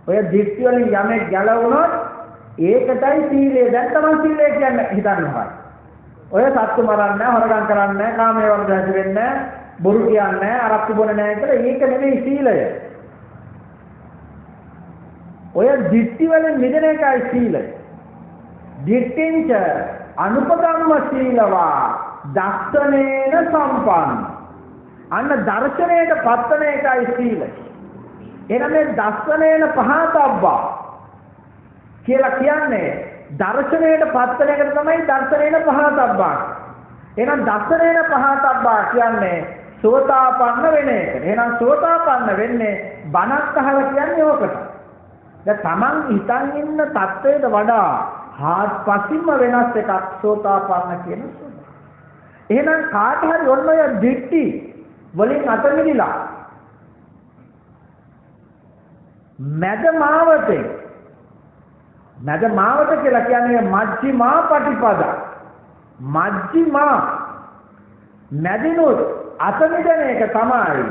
ඔය දිට්ඨි වලින් යමෙක් ගැලවුණොත් ඒකටයි සීලය. දැන් තමයි සීලය කියන්නේ හිතන්නවා. ඔය සත්තු මරන්නේ නැහැ, හොරගම් කරන්නේ නැහැ, කාමයේ වර්ධ හැසිරෙන්නේ නැහැ, බොරු කියන්නේ නැහැ, අරක්කු බොන්නේ නැහැ කියලා ඒක නෙමෙයි සීලය. ඔය දිට්ඨි වලින් මිදෙන එකයි සීලය. දිට්ඨිංච අනුපගම්ම සීලවා දස්සනේන සම්පන්න. අන්න දර්ශනයට පත්තන එකයි සීලය. එහෙනම් මේ දස්සනේන පහතබ්බා කියලා කියන්නේ දර්ශනයට පත්තන එකට තමයි දර්ශනේන පහතබ්බා. එහෙනම් දර්ශනේන පහතබ්බා කියන්නේ සෝතාපන්න වෙන එක. එහෙනම් සෝතාපන්න වෙන්නේ බණක් අහලා කියන්නේ ඕකට. දැන් Taman හිතන් ඉන්න தත්වයට වඩා හාත්පසින්ම වෙනස් එකක් සෝතාපන්න කියන ස්වභාවය. එහෙනම් කාට හරි ඔන්න ඔය දිට්ඨි වලින් අත මිදලා මැද මාවත කියලා කියන්නේ මජ්ක්‍ධිමා පටිපදා. මජ්ක්‍ධිමා මැදිනුත් අත මිදෙන එක තමයි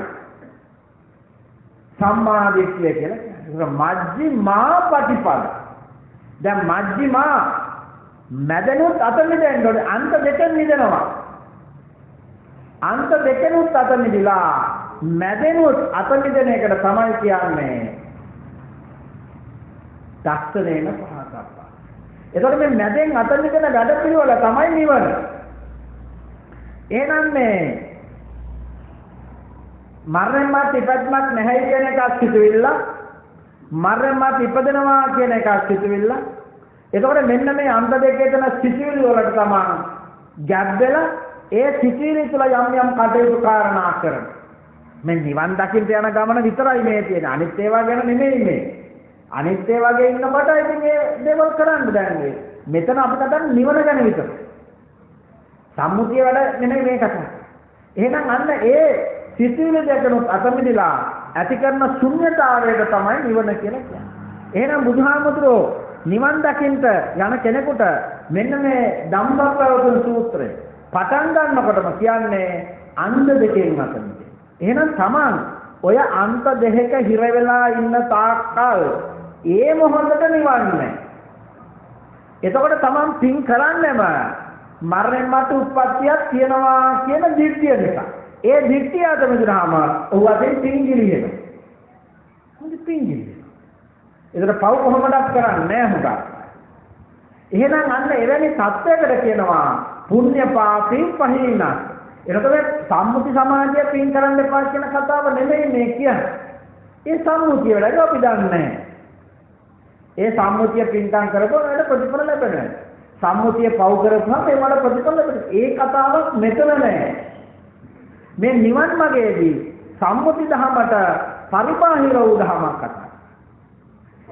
සම්මා දිට්ඨිය කියලා කියන්නේ. මජ්ක්‍ධිමා පටිපදා. දැන් මජ්ක්‍ධිමා මැදිනුත් අත මිදෙන්න ඕනේ. අන්ත දෙකෙන් මිදෙනවා. අන්ත දෙකෙනුත් අත මිදලා මැදිනුත් අත මිදෙන එකට තමයි කියන්නේ දස්සනේන පහතබ්බා. එතකොට මේ මැදෙන් අත මිදෙන වැඩ පිළිවෙල තමයි නිවන. එහෙනම් මේ මරණයන් මත ඉපදෙන්නක් නැහැ කියන එකක් සිතුවිල්ල, මරණයන් මත ඉපදෙනවා කියන එකක් සිතුවිල්ල. එතකොට මෙන්න මේ අන්ත දෙකේ තියෙන සිතුවිලි වලට තමයි ගැබ්බෙලා ඒ සිතුවිලි තුළ යම් යම් කටයුතු කාරණා කරන. මේ නිවන් දකින්න යන ගමන විතරයි මේ තියෙන. අනිත් ඒවා ගැන නෙමෙයි මේ. අනිත් ඒ වගේ ඉන්නකොට ඉතින් මේ දේවල් කරන්න දැන් මෙතන අපි කතාන්නේ නිවන ගැන විතරයි. සම්මුතිය වැඩ නෙමෙයි මේ කතාව. එහෙනම් අන්න ඒ සිතුවිලි දෙකනොත් අතමිදලා ඇති කරන ශුන්‍යතාවයට තමයි නිවන කියලා කියන්නේ. එහෙනම් බුදුහාමුදුරෝ නිවන් දකින්න යන කෙනෙකුට මෙන්න මේ ධම්මපවතුන් සූත්‍රය පටන් ගන්නකොටම කියන්නේ අන්ත දෙකෙන් අතමිදෙන්න. එහෙනම් Taman ඔය අන්ත දෙකක හිර වෙලා ඉන්න තාක්කල් ඒ මොහොතට නිවන්නේ. එතකොට Taman පින් කරන්නේම මරණයන් මත උප්පත්තියක් තියනවා කියන දිට්ඨිය නිසා. ඒ දිට්ඨිය අතමිදුනහම ඔහු අතෙන් පින් ගිලිහෙනවා. මොකද පින් ගිලිහෙනවා. ඒතර පව් කොහොමදක් කරන්නේ නැහැ හුඟක්. එහෙනම් අන්න එවැනි සත්‍යයකට කියනවා පුණ්‍ය පාපී පහිනස්. එතකොට සම්මුති සමාජය පින් කරන්න එපා කියන කතාව නෙමෙයි මේ කියන්නේ. ඒ සම්මුතිය වලදී අපි දන්නේ නැහැ. ඒ සම්මුතිය පින්කම් කරපුවම ඒකට ප්‍රතිඵල ලැබෙනවා. සම්මුතිය පව් කරපුවම ඒවට ප්‍රතිඵල ලැබෙනවා. ඒ කතාවක් මෙතන නෑ. මේ නිවන් මාර්ගයේදී සම්මුති ධහමට පරිබාහිර වූ ධහමක් කතා.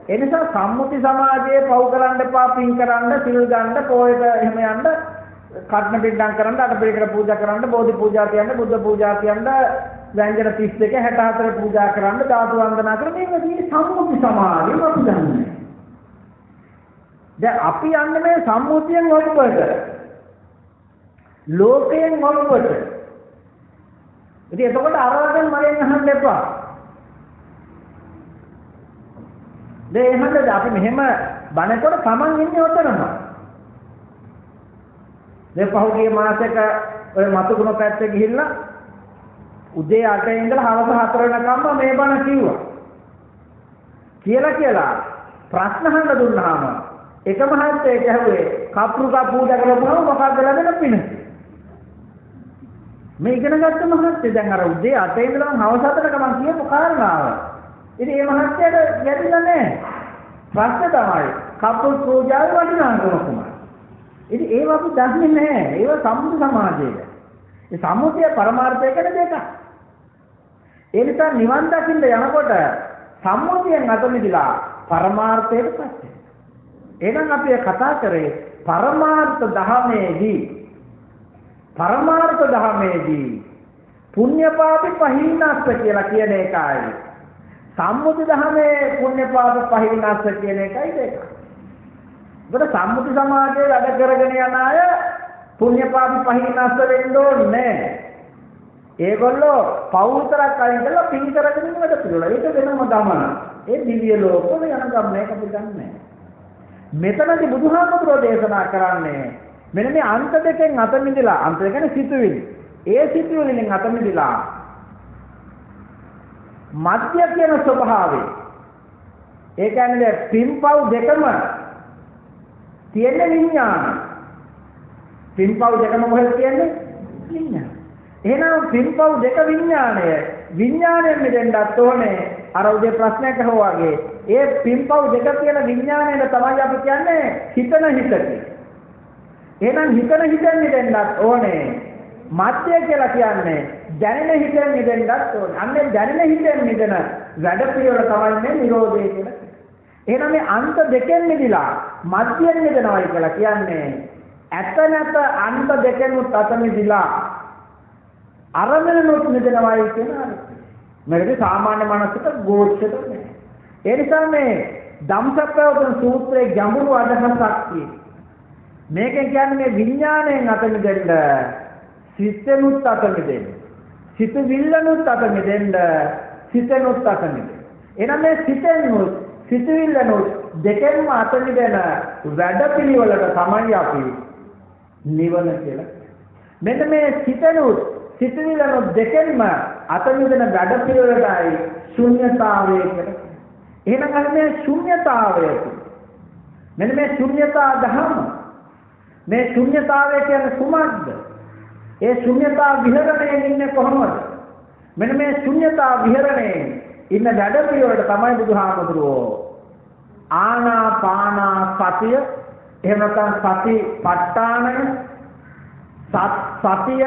ඒ නිසා සම්මුති සමාජයේ පව් කරන්න එපා, පින් කරන්න, සිල් ගන්න, පොයට එහෙම යන්න, කර්ණ පින්කම් කරන්න, අටපිරිකර පූජා කරන්න, බෝධි පූජා තියන්න, බුද්ධ පූජා තියන්න, ව්‍යංජන 32 64 පූජා කරන්න, ධාතු වන්දනා කරන්න, මේක තියෙන්නේ සම්මුති සමාජයේ අපි දන්නේ. දැන් අපි යන්නේ මේ සම්මුතියෙන් ඔබට. ලෝකයෙන් ඔබට. ඉතින් එතකොට අරවගෙන මගෙන් අහන්න එපා. දැන් එහෙමද අපි මෙහෙම බණකොට Taman ඉන්නේ ඔතනම. දැන් පහුගිය මාසෙක ඔය මතුගුණ පැත්තේ ගිහිල්ලා උදේ 8 ඉඳලා හවස 4 වෙනකම්ම මේ බණ කිව්වා. කියලා ප්‍රශ්න අහන්න දුන්නාම එක මහත්තයෙක් ඇහුවේ කප්රුකා පූජා කරපුවම මොකක්ද ලැබෙන පින? මේ ඉගෙන ගත්ත මහත්තයා දැන් අර උදේ 8 ඉඳලා හවස 4 මම කියපු කාරණාව. ඉතින් මේ මහත්තයාට ගැටිලා නැහැ. ප්‍රශ්නේ තමයි කප්රු පූජාවේ වටිනාකම කොහොමද? ඉතින් ඒව අපි දන්නේ නැහැ. ඒව සම්මුති සමාජයේ. ඒ සම්මුතිය පරමාර්ථය කියන දෙක. ඒ නිසා නිවන් දකින්න යනකොට සම්මුතියෙන් අත මිදලා පරමාර්ථයට පස්සේ. එහෙනම් අපි කතා කරේ පරමාර්ථ ධහමේදී පුණ්‍ය පාපි පහිනස්ස කියලා කියන එකයි. සම්මුති ධහමේ පුණ්‍ය පාප පහිනස්ස කියන එකයි දෙක. ඒකට සම්මුති සමාජයේ වැඩ කරගෙන යන අය පුණ්‍ය පාපි පහිනස්ස වෙන්න ඕනේ. ඒගොල්ලෝ පෞතරක් අයින් කරලා පින් කරගෙන ඉන්න වැඩ පිළිවෙල. ඒක වෙනම දමන. ඒ දිව්‍ය ලෝකවල යන ගමනක අපි දන්නේ. මෙතනදී බුදුහාමුදුරෝ දේශනා කරන්නේ මෙන්න මේ අන්ත දෙකෙන් අත මිදලා, අන්ත කියන්නේ සිතුවිලි. ඒ සිතුවිලිෙන් අත මිදලා මධ්‍ය කියන ස්වභාවය. ඒ කියන්නේ පින්පව් දෙකම තියෙන විඥාන. පින්පව් දෙකම මොකද කියන්නේ? විඥාන. එහෙනම් පින්පව් දෙක විඥාණයෙන් මිදෙන්නත් ඕනේ. අර උදේ ප්‍රශ්නයක් අහුවාගේ ඒ පින්පව් දෙක කියන විඥාණයෙන් තමයි අපි කියන්නේ හිතන හිත. එහෙනම් හිතන හිතෙන් මිදෙන්නත් ඕනේ. මධ්‍ය කියලා කියන්නේ දැනෙන හිතෙන් මිදෙන්නත් ඕනේ. අන්නේ දැනෙන හිතෙන් මිදෙන වැඩ පිළිවෙල තමයි මේ නිරෝධය කියලා. එහෙනම් මේ අන්ත දෙකෙන් මිදලා මධ්‍යෙන් මිදෙනවයි කියලා කියන්නේ ඇත නැත අන්ත දෙකෙන් අත මිදලා අරමනනොත් මිදෙනවයි කියන අර්ථය. මේකේ සාමාන්‍ය මනසට ගෝචර නෑ. ඒ නිසා මේ ධම්සප්පවතුන් සූත්‍රයේ ගැඹුරු අදහසක් තියෙනවා. මේකෙන් කියන්නේ මේ විඥාණයෙන් අත මිදෙන්න, සිතෙනුත් අත මිදෙන්න, සිතවිල්ලනුත් අත මිදෙන්න, සිතෙනුත් අත මිදෙන්න. එහෙනම් මේ සිතෙනුත් සිතවිල්ලනුත් දෙකෙන්ම අත මිදෙන වැඩපිළිවෙලට තමයි අපි නිවන කියලා. මෙන්න මේ සිතෙනුත් සිතවිල්ලනුත් දෙකෙන්ම අත මිදෙන වැඩපිළිවෙලටයි ශුන්‍යතාවය කියලා. එහෙනම් අර මේ ශුන්‍යතාවය මෙන්න මේ ශුන්‍යතා දහම. මේ ශුන්‍යතාවය කියන්නේ කුමක්ද? ඒ ශුන්‍යතා විහරණයෙන් ඉන්නේ කොහොමද? මෙන්න මේ ශුන්‍යතා විහරණයෙන් ඉන්න වැඩපිළිවෙලට තමයි බුදුහාමුදුරුවෝ ආනාපාන සතිය, එහෙම නැත්නම් සතිපට්ඨානය, සතිය,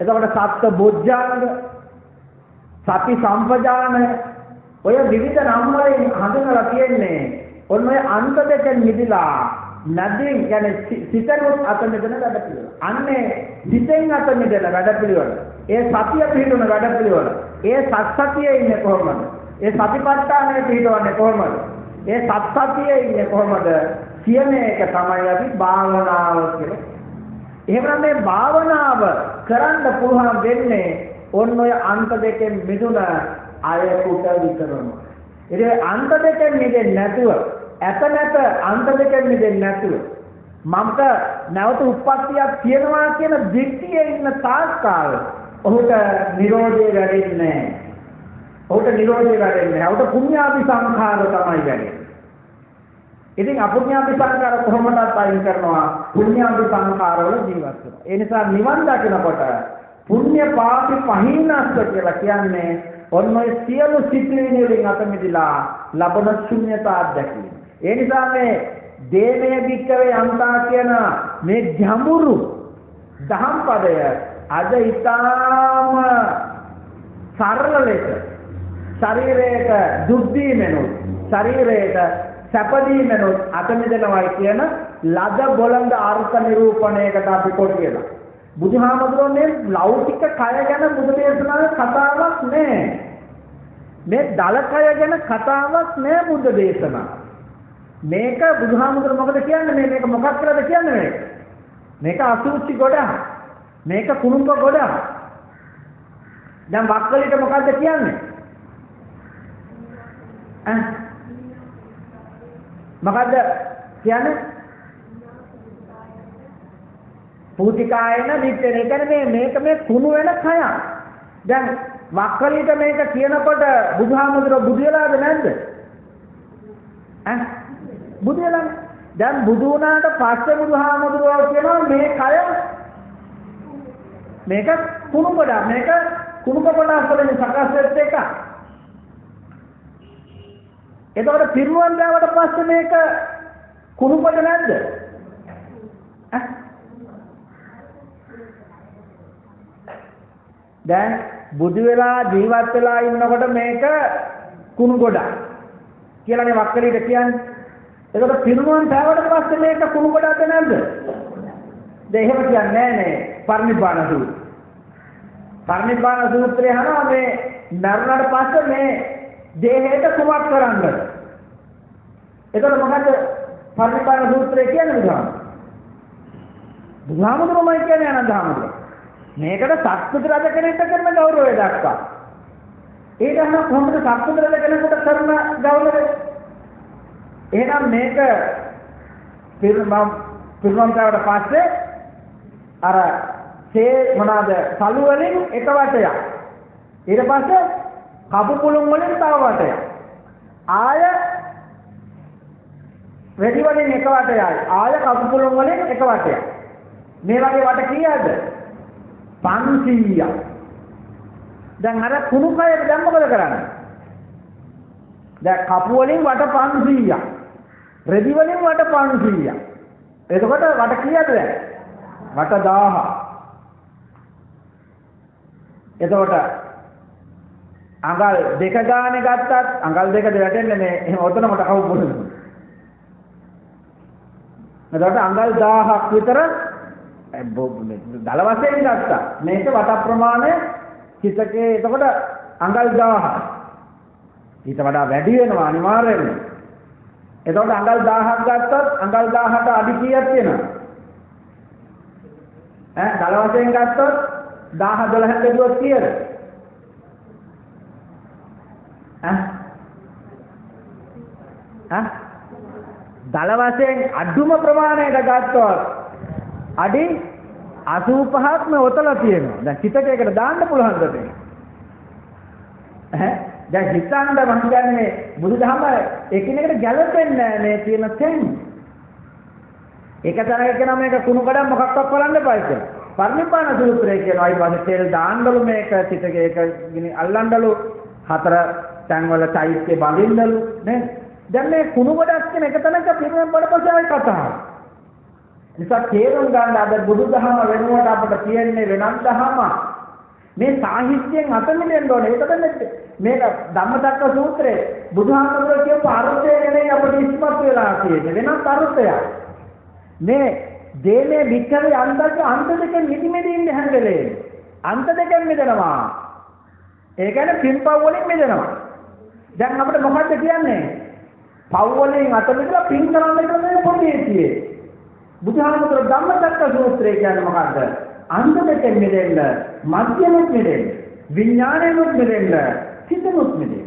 එතකොට සත්‍ය බොජ්ජංග, සති සම්පජානය, ඔය විවිධ නම් වලින් හඳුන්වලා තියෙන්නේ ඔන්න ඔය අන්ත දෙකෙන් මිදලා නැදින් කියන්නේ සිතෙනුත් අත මිදෙන වැඩපිළිවෙල. අන්නේ සිතෙන් අත මිදෙන වැඩපිළිවෙල. ඒ සතිය පිළිතුන වැඩපිළිවෙල. ඒ සත්‍යයේ ඉන්නේ කොහොමද? ඒ සතිපට්ඨානයේ පිළිතුරන්නේ කොහොමද? ඒ සත්‍යයේ ඉන්නේ කොහොමද? කියන එක තමයි අපි භාවනාව කියන්නේ. එහෙනම් මේ භාවනාව කරන්න පුළුවන් වෙන්නේ ඔන්න ඔය අන්ත දෙකෙන් මිදුන අයකට විතරමයි. ඒ අන්ත දෙකෙන් මිදෙන්නේ නැතුව, ඇත නැත අන්ත දෙකෙන් මිදෙන්නේ නැතුව මමක නැවත උප්පත්තියක් තියෙනවා කියන දික්තියේ ඉන්න තාක්කාල ඔහුට නිරෝධය වැඩෙන්නේ නැහැ. ඔහුට නිරෝධය වැඩෙන්නේ නැහැ. ඔහුට පුණ්‍යාපි සංඛාර තමයි වැඩෙන්නේ. ඉතින් අපුණ්‍යාපි සංඛාර කොහොමදත් අයින් කරනවා? පුණ්‍යාපි සංඛාර වල ජීවත් වෙනවා. ඒ නිසා නිවන් දකිනකොට පුණ්‍ය පාපි පහිනස්ස කියලා කියන්නේ ඔන්න ඔය සියලු සිතිවිලි වලින් අත මිදලා ලබන ශුන්‍යතා අත්දැකීම. ඒ නිසා මේ දේමේ වික්කවේ අන්තා කියන මේ ගැඹුරු දහම් පදය අද ඊටාම සරල ලෙස ශරීරයට දුක් දීමෙනුත් ශරීරයට සැප දීමෙනුත් අත මිදෙනවයි කියන ලද බොළඳ අර්ථ නිරූපණයකට අපි කොට කියලා. බුදුහාමුදුරනේ ලෞකික කය ගැන බුදු දේශනාවේ කතාවක් නෑ. මේ දල කය ගැන කතාවක් නෑ බුදු දේශනාව. මේක බුදුහාමුදුර මොකද කියන්නේ? මේක මොකක් කරද කියන්නේ? මේක අසුචි ගොඩක්. මේක කුණුම්බ ගොඩක්. දැන් වක්කලිට මොකද්ද කියන්නේ? මොකද්ද කියන්නේ? පූතිකායන දිත්තේ. ඒ කියන්නේ මේක මේ කුණු වෙන කය. දැන් වක්කලිට මේක කියනකොට බුදුහාමුදුර බුදු වෙලාද නැද්ද? බුදු වෙලා. දැන් බුදු වුණාට පස්සේ බුදුහාමුදුරුවෝ කියනවා මේ කය මේක කුණු ගොඩක්. මේක කුණු කොටස් වලින් සකස් වෙච්ච එක. එතකොට පිරුවන් දාවට පස්සේ මේක කුණු කොට නැද්ද? දැන් බුදු වෙලා ජීවත් වෙලා ඉන්නකොට මේක කුණු ගොඩක් කියලානේ වක්කලිට කියන්නේ. එතකොට පිරුවන් දාවට පස්සේ මේක කුණු ගොඩක්ද නැද්ද? දැන් එහෙම කියන්නේ නෑනේ පරිනිබ්බාන සූත්‍රය. පරිනිබ්බාන සූත්‍රය අහනවා මේ මරණයට පස්සේ මේ දේහයට කුමක් කරන්නද? එතකොට මොකද පරිනිබ්බාන සූත්‍රය කියන්නේ බුදුහාමුදුරුවෝමයි කියන්නේ අනන්තහාමුදුරුවෝ. මේකට සත්පුත්‍ර රජ කෙනෙක්ට කරන ගෞරවය දක්වා. ඒක අහන කොහොමද සත්පුත්‍ර රජ කෙනෙකුට කරන ගෞරවය? එහෙනම් මේක පිරුණම්තාවට පස්සේ අර සේ මොනවාද සලු වලින් එක වටයක්. ඊට පස්සේ කපු පුළුන් වලින් තව වටයක්. ආය රෙදි වලින් එක වටයයි. ආය කපු පුළුන් වලින් එක වටයක්. මේ වගේ වට කීයද? 500ක්. දැන් අර කුණු කයට දැන් මොකද කරන්නේ? දැන් කපු වලින් වට 500ක්. රෙදි වලින් වට 500ක්. එතකොට වට කීයද දැන්? වට 1000ක්. එතකොට අඟල් දෙක ගානේ ගත්තත් අඟල් දෙකද වැටෙන්නේ මේ එහෙම ඔතන මට කවු පොදුනේ. එතකොට අඟල් 1000ක් විතර දල වශයෙන් ගත්තා. මේක වට ප්‍රමාණය හිතකේ එතකොට අඟල් 1000ක්. ඊට වඩා වැඩි වෙනවා අනිවාර්යයෙන්ම. එතකොට අඟල් 1000ක් ගත්තොත් අඟල් 1000ට අඩි කීයක් තියෙනවද? දල වශයෙන් ගත්තොත් 1000 12ක් බෙදුවොත් කීයද? දල වශයෙන් අඩුම ප්‍රමාණයට ගත්තොත් අඩි 85ක්ම ඔතලා තියෙනවා. දැන් හිතකයකට දාන්න පුළුවන්ද මේක? දැන් හිතන්න මම කියන්නේ බුදුදහම එකිනෙකට ගැලපෙන්නේ නැහැ මේ තියෙන තැන්. ඒක තරක කරන මේක කුණු කඩම් මොකක්වත් කරන්න එපා කියලා. පරිනිබ්බාන සූත්‍රය කියනවා ඊපස්සේ තෙල් දාන්නලු මේක හිතකයක ගිනි අල්ලන්නලු හතර තැන්වල චෛත්‍ය බඳින්නලු නේ. දැන් මේ කුණු ගොඩක් කියන එක තැනක පිරුවෙන් බඩපසාවේ කතාව. නිසා තේරුම් ගන්න අද බුදුදහම වෙනුවට අපිට තියෙන්නේ වෙනත් දහම. මේ සාහිත්‍යයෙන් අත මිදෙන්න ඕනේ. ඒකද මේක ධම්මචක්ක සූත්‍රයේ බුදුහාමුදුරුවෝ කියපු අර්ථය නෙවෙයි අපිට ඉස්මතු වෙලා තියෙන්නේ. වෙනත් අර්ථයක්. මේ දේමේ වික්කවේ අන්ත දෙකෙන් මිදෙන්නේ හැංගලේ. අන්ත දෙකෙන් මිදෙනවා. ඒ කියන්නේ පින්පව් වලින් මිදෙනවා. දැන් අපිට මොකද්ද කියන්නේ? පව් වලින් අත මිදලා පින් කරන්න කියන්නේ පොතේතියේ. බුදුහාමුදුරුවෝ ධම්මචක්ක සූත්‍රය කියන්නේ මොකද්ද? අන්ත දෙකෙන් මිදෙන්න, මධ්‍යමෙත් මිදෙන්න, විඥාණයෙත් මිදෙන්න, සිතෙත් මිදෙන්න.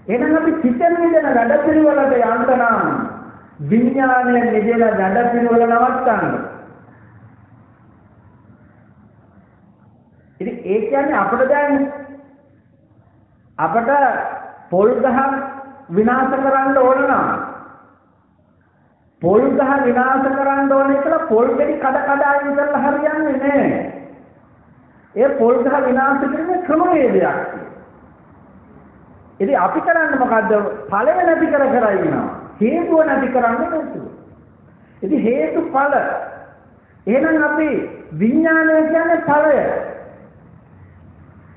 එහෙනම් අපි සිතෙන් මිදෙන වැඩ පිළිවෙලට යන්න නම් විඥාණයෙන් මිදෙන වැඩ පිළිවෙල නවත්තන්න. ඉතින් ඒ කියන්නේ අපිට දැන් අපට පොල් ගහ විනාශ කරන්න ඕන නම් පොල් ගහ විනාශ කරන්න ඕනේ කියලා පොල් ගෙඩි කඩ කඩ අයින් කරලා හරියන්නේ නැහැ. ඒ පොල් ගහ විනාශ කිරීමේ ක්‍රමවේදයක්. ඉතින් අපි කරන්නේ මොකද්ද? ඵලය නැති කර කර ඉන්නවා. හේතුව නැති කරන්නේ නැතුව. ඉතින් හේතුඵල. එහෙනම් අපි විඥානය කියන්නේ ඵලය.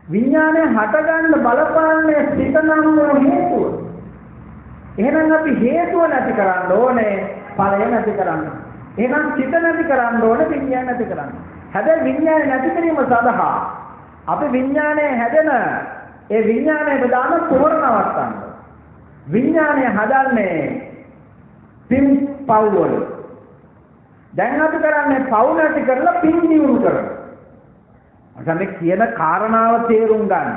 විඥානය හටගන්න බලපාන්නේ සිත නම් වූ හේතුව. එහෙනම් අපි හේතුව නැති කරන්න ඕනේ, ඵලය නැති කරන්න. එහෙනම් සිත නැති කරන්න ඕනේ, විඥානය නැති කරන්න. හැබැයි විඥානය නැති කිරීම සඳහා අපි විඥානය හැදෙන ඒ විඥානයට දාන තෝරන අවස්ථාව. විඥානය හදන්නේ පින් පව් වල. දැන් අපි කරන්නේ පව් නැති කරලා පින් දියුණු කරනවා. අද මේ කියන කාරණාව තේරුම් ගන්න.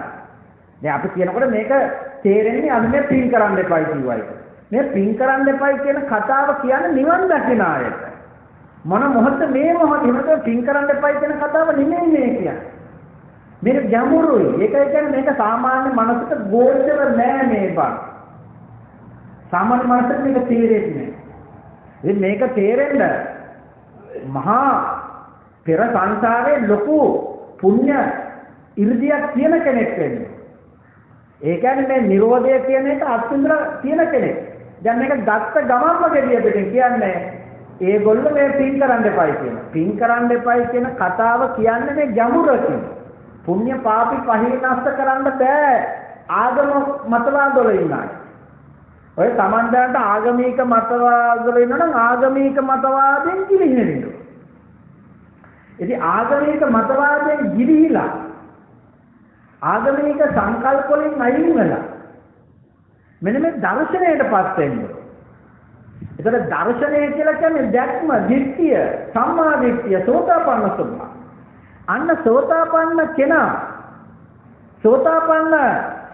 දැන් අපි කියනකොට මේක තේරෙන්නේ අද මේ පින් කරන්න එපයි කියුවා එක. මේ පින් කරන්න එපයි කියන කතාව කියන්නේ නිවන් දකින අයට. මොන මොහොත මේ මොහොත එහෙම පින් කරන්න එපයි කියන කතාව නෙමෙයි මේ කියන්නේ. මේක ගැඹුරුයි. ඒකයි කියන්නේ මේක සාමාන්‍ය මනසට ගෝචර නෑ මේ බං. සාමාන්‍ය මනසට මේක තේරෙන්නේ නෑ. ඉතින් මේක තේරෙන්න මහා පෙර සංසාරේ ලොකු පුණ්‍ය ඉර්ධියක් තියෙන කෙනෙක් වෙන්නේ. ඒ කියන්නේ මේ නිරෝධය කියන එක අත්විඳලා තියෙන කෙනෙක්. දැන් මේක ගත්ත ගමන්ම ගෙඩියකින් කියන්නේ ඒගොල්ලෝ මේ පින් කරන්න එපයි කියන. පින් කරන්න එපයි කියන කතාව කියන්නේ මේ ගැඹුරකින්. පුණ්‍ය පාපි පහිනස්ත කරන්න බෑ ආගම මතවාදවල ඉන්න අය. ඔය සමන්දරට ආගමික මතවාදවල ඉන්නනම් ආගමික මතවාදයෙන් කිලිහිනෙන්න. ඉතින් ආගමික මතවාදයෙන් ගිලිහිලා ආගමික සංකල්ප වලින් අයින් වෙලා මෙන්න මේ දර්ශනයටපත් වෙන්න. ඒතර දර්ශනය කියලා කියන්නේ දැක්ම, දිට්ඨිය, සම්මා දිට්ඨිය, සෝතාපන්න ස්වභාවය. අන්න සෝතාපන්න කෙනා සෝතාපන්න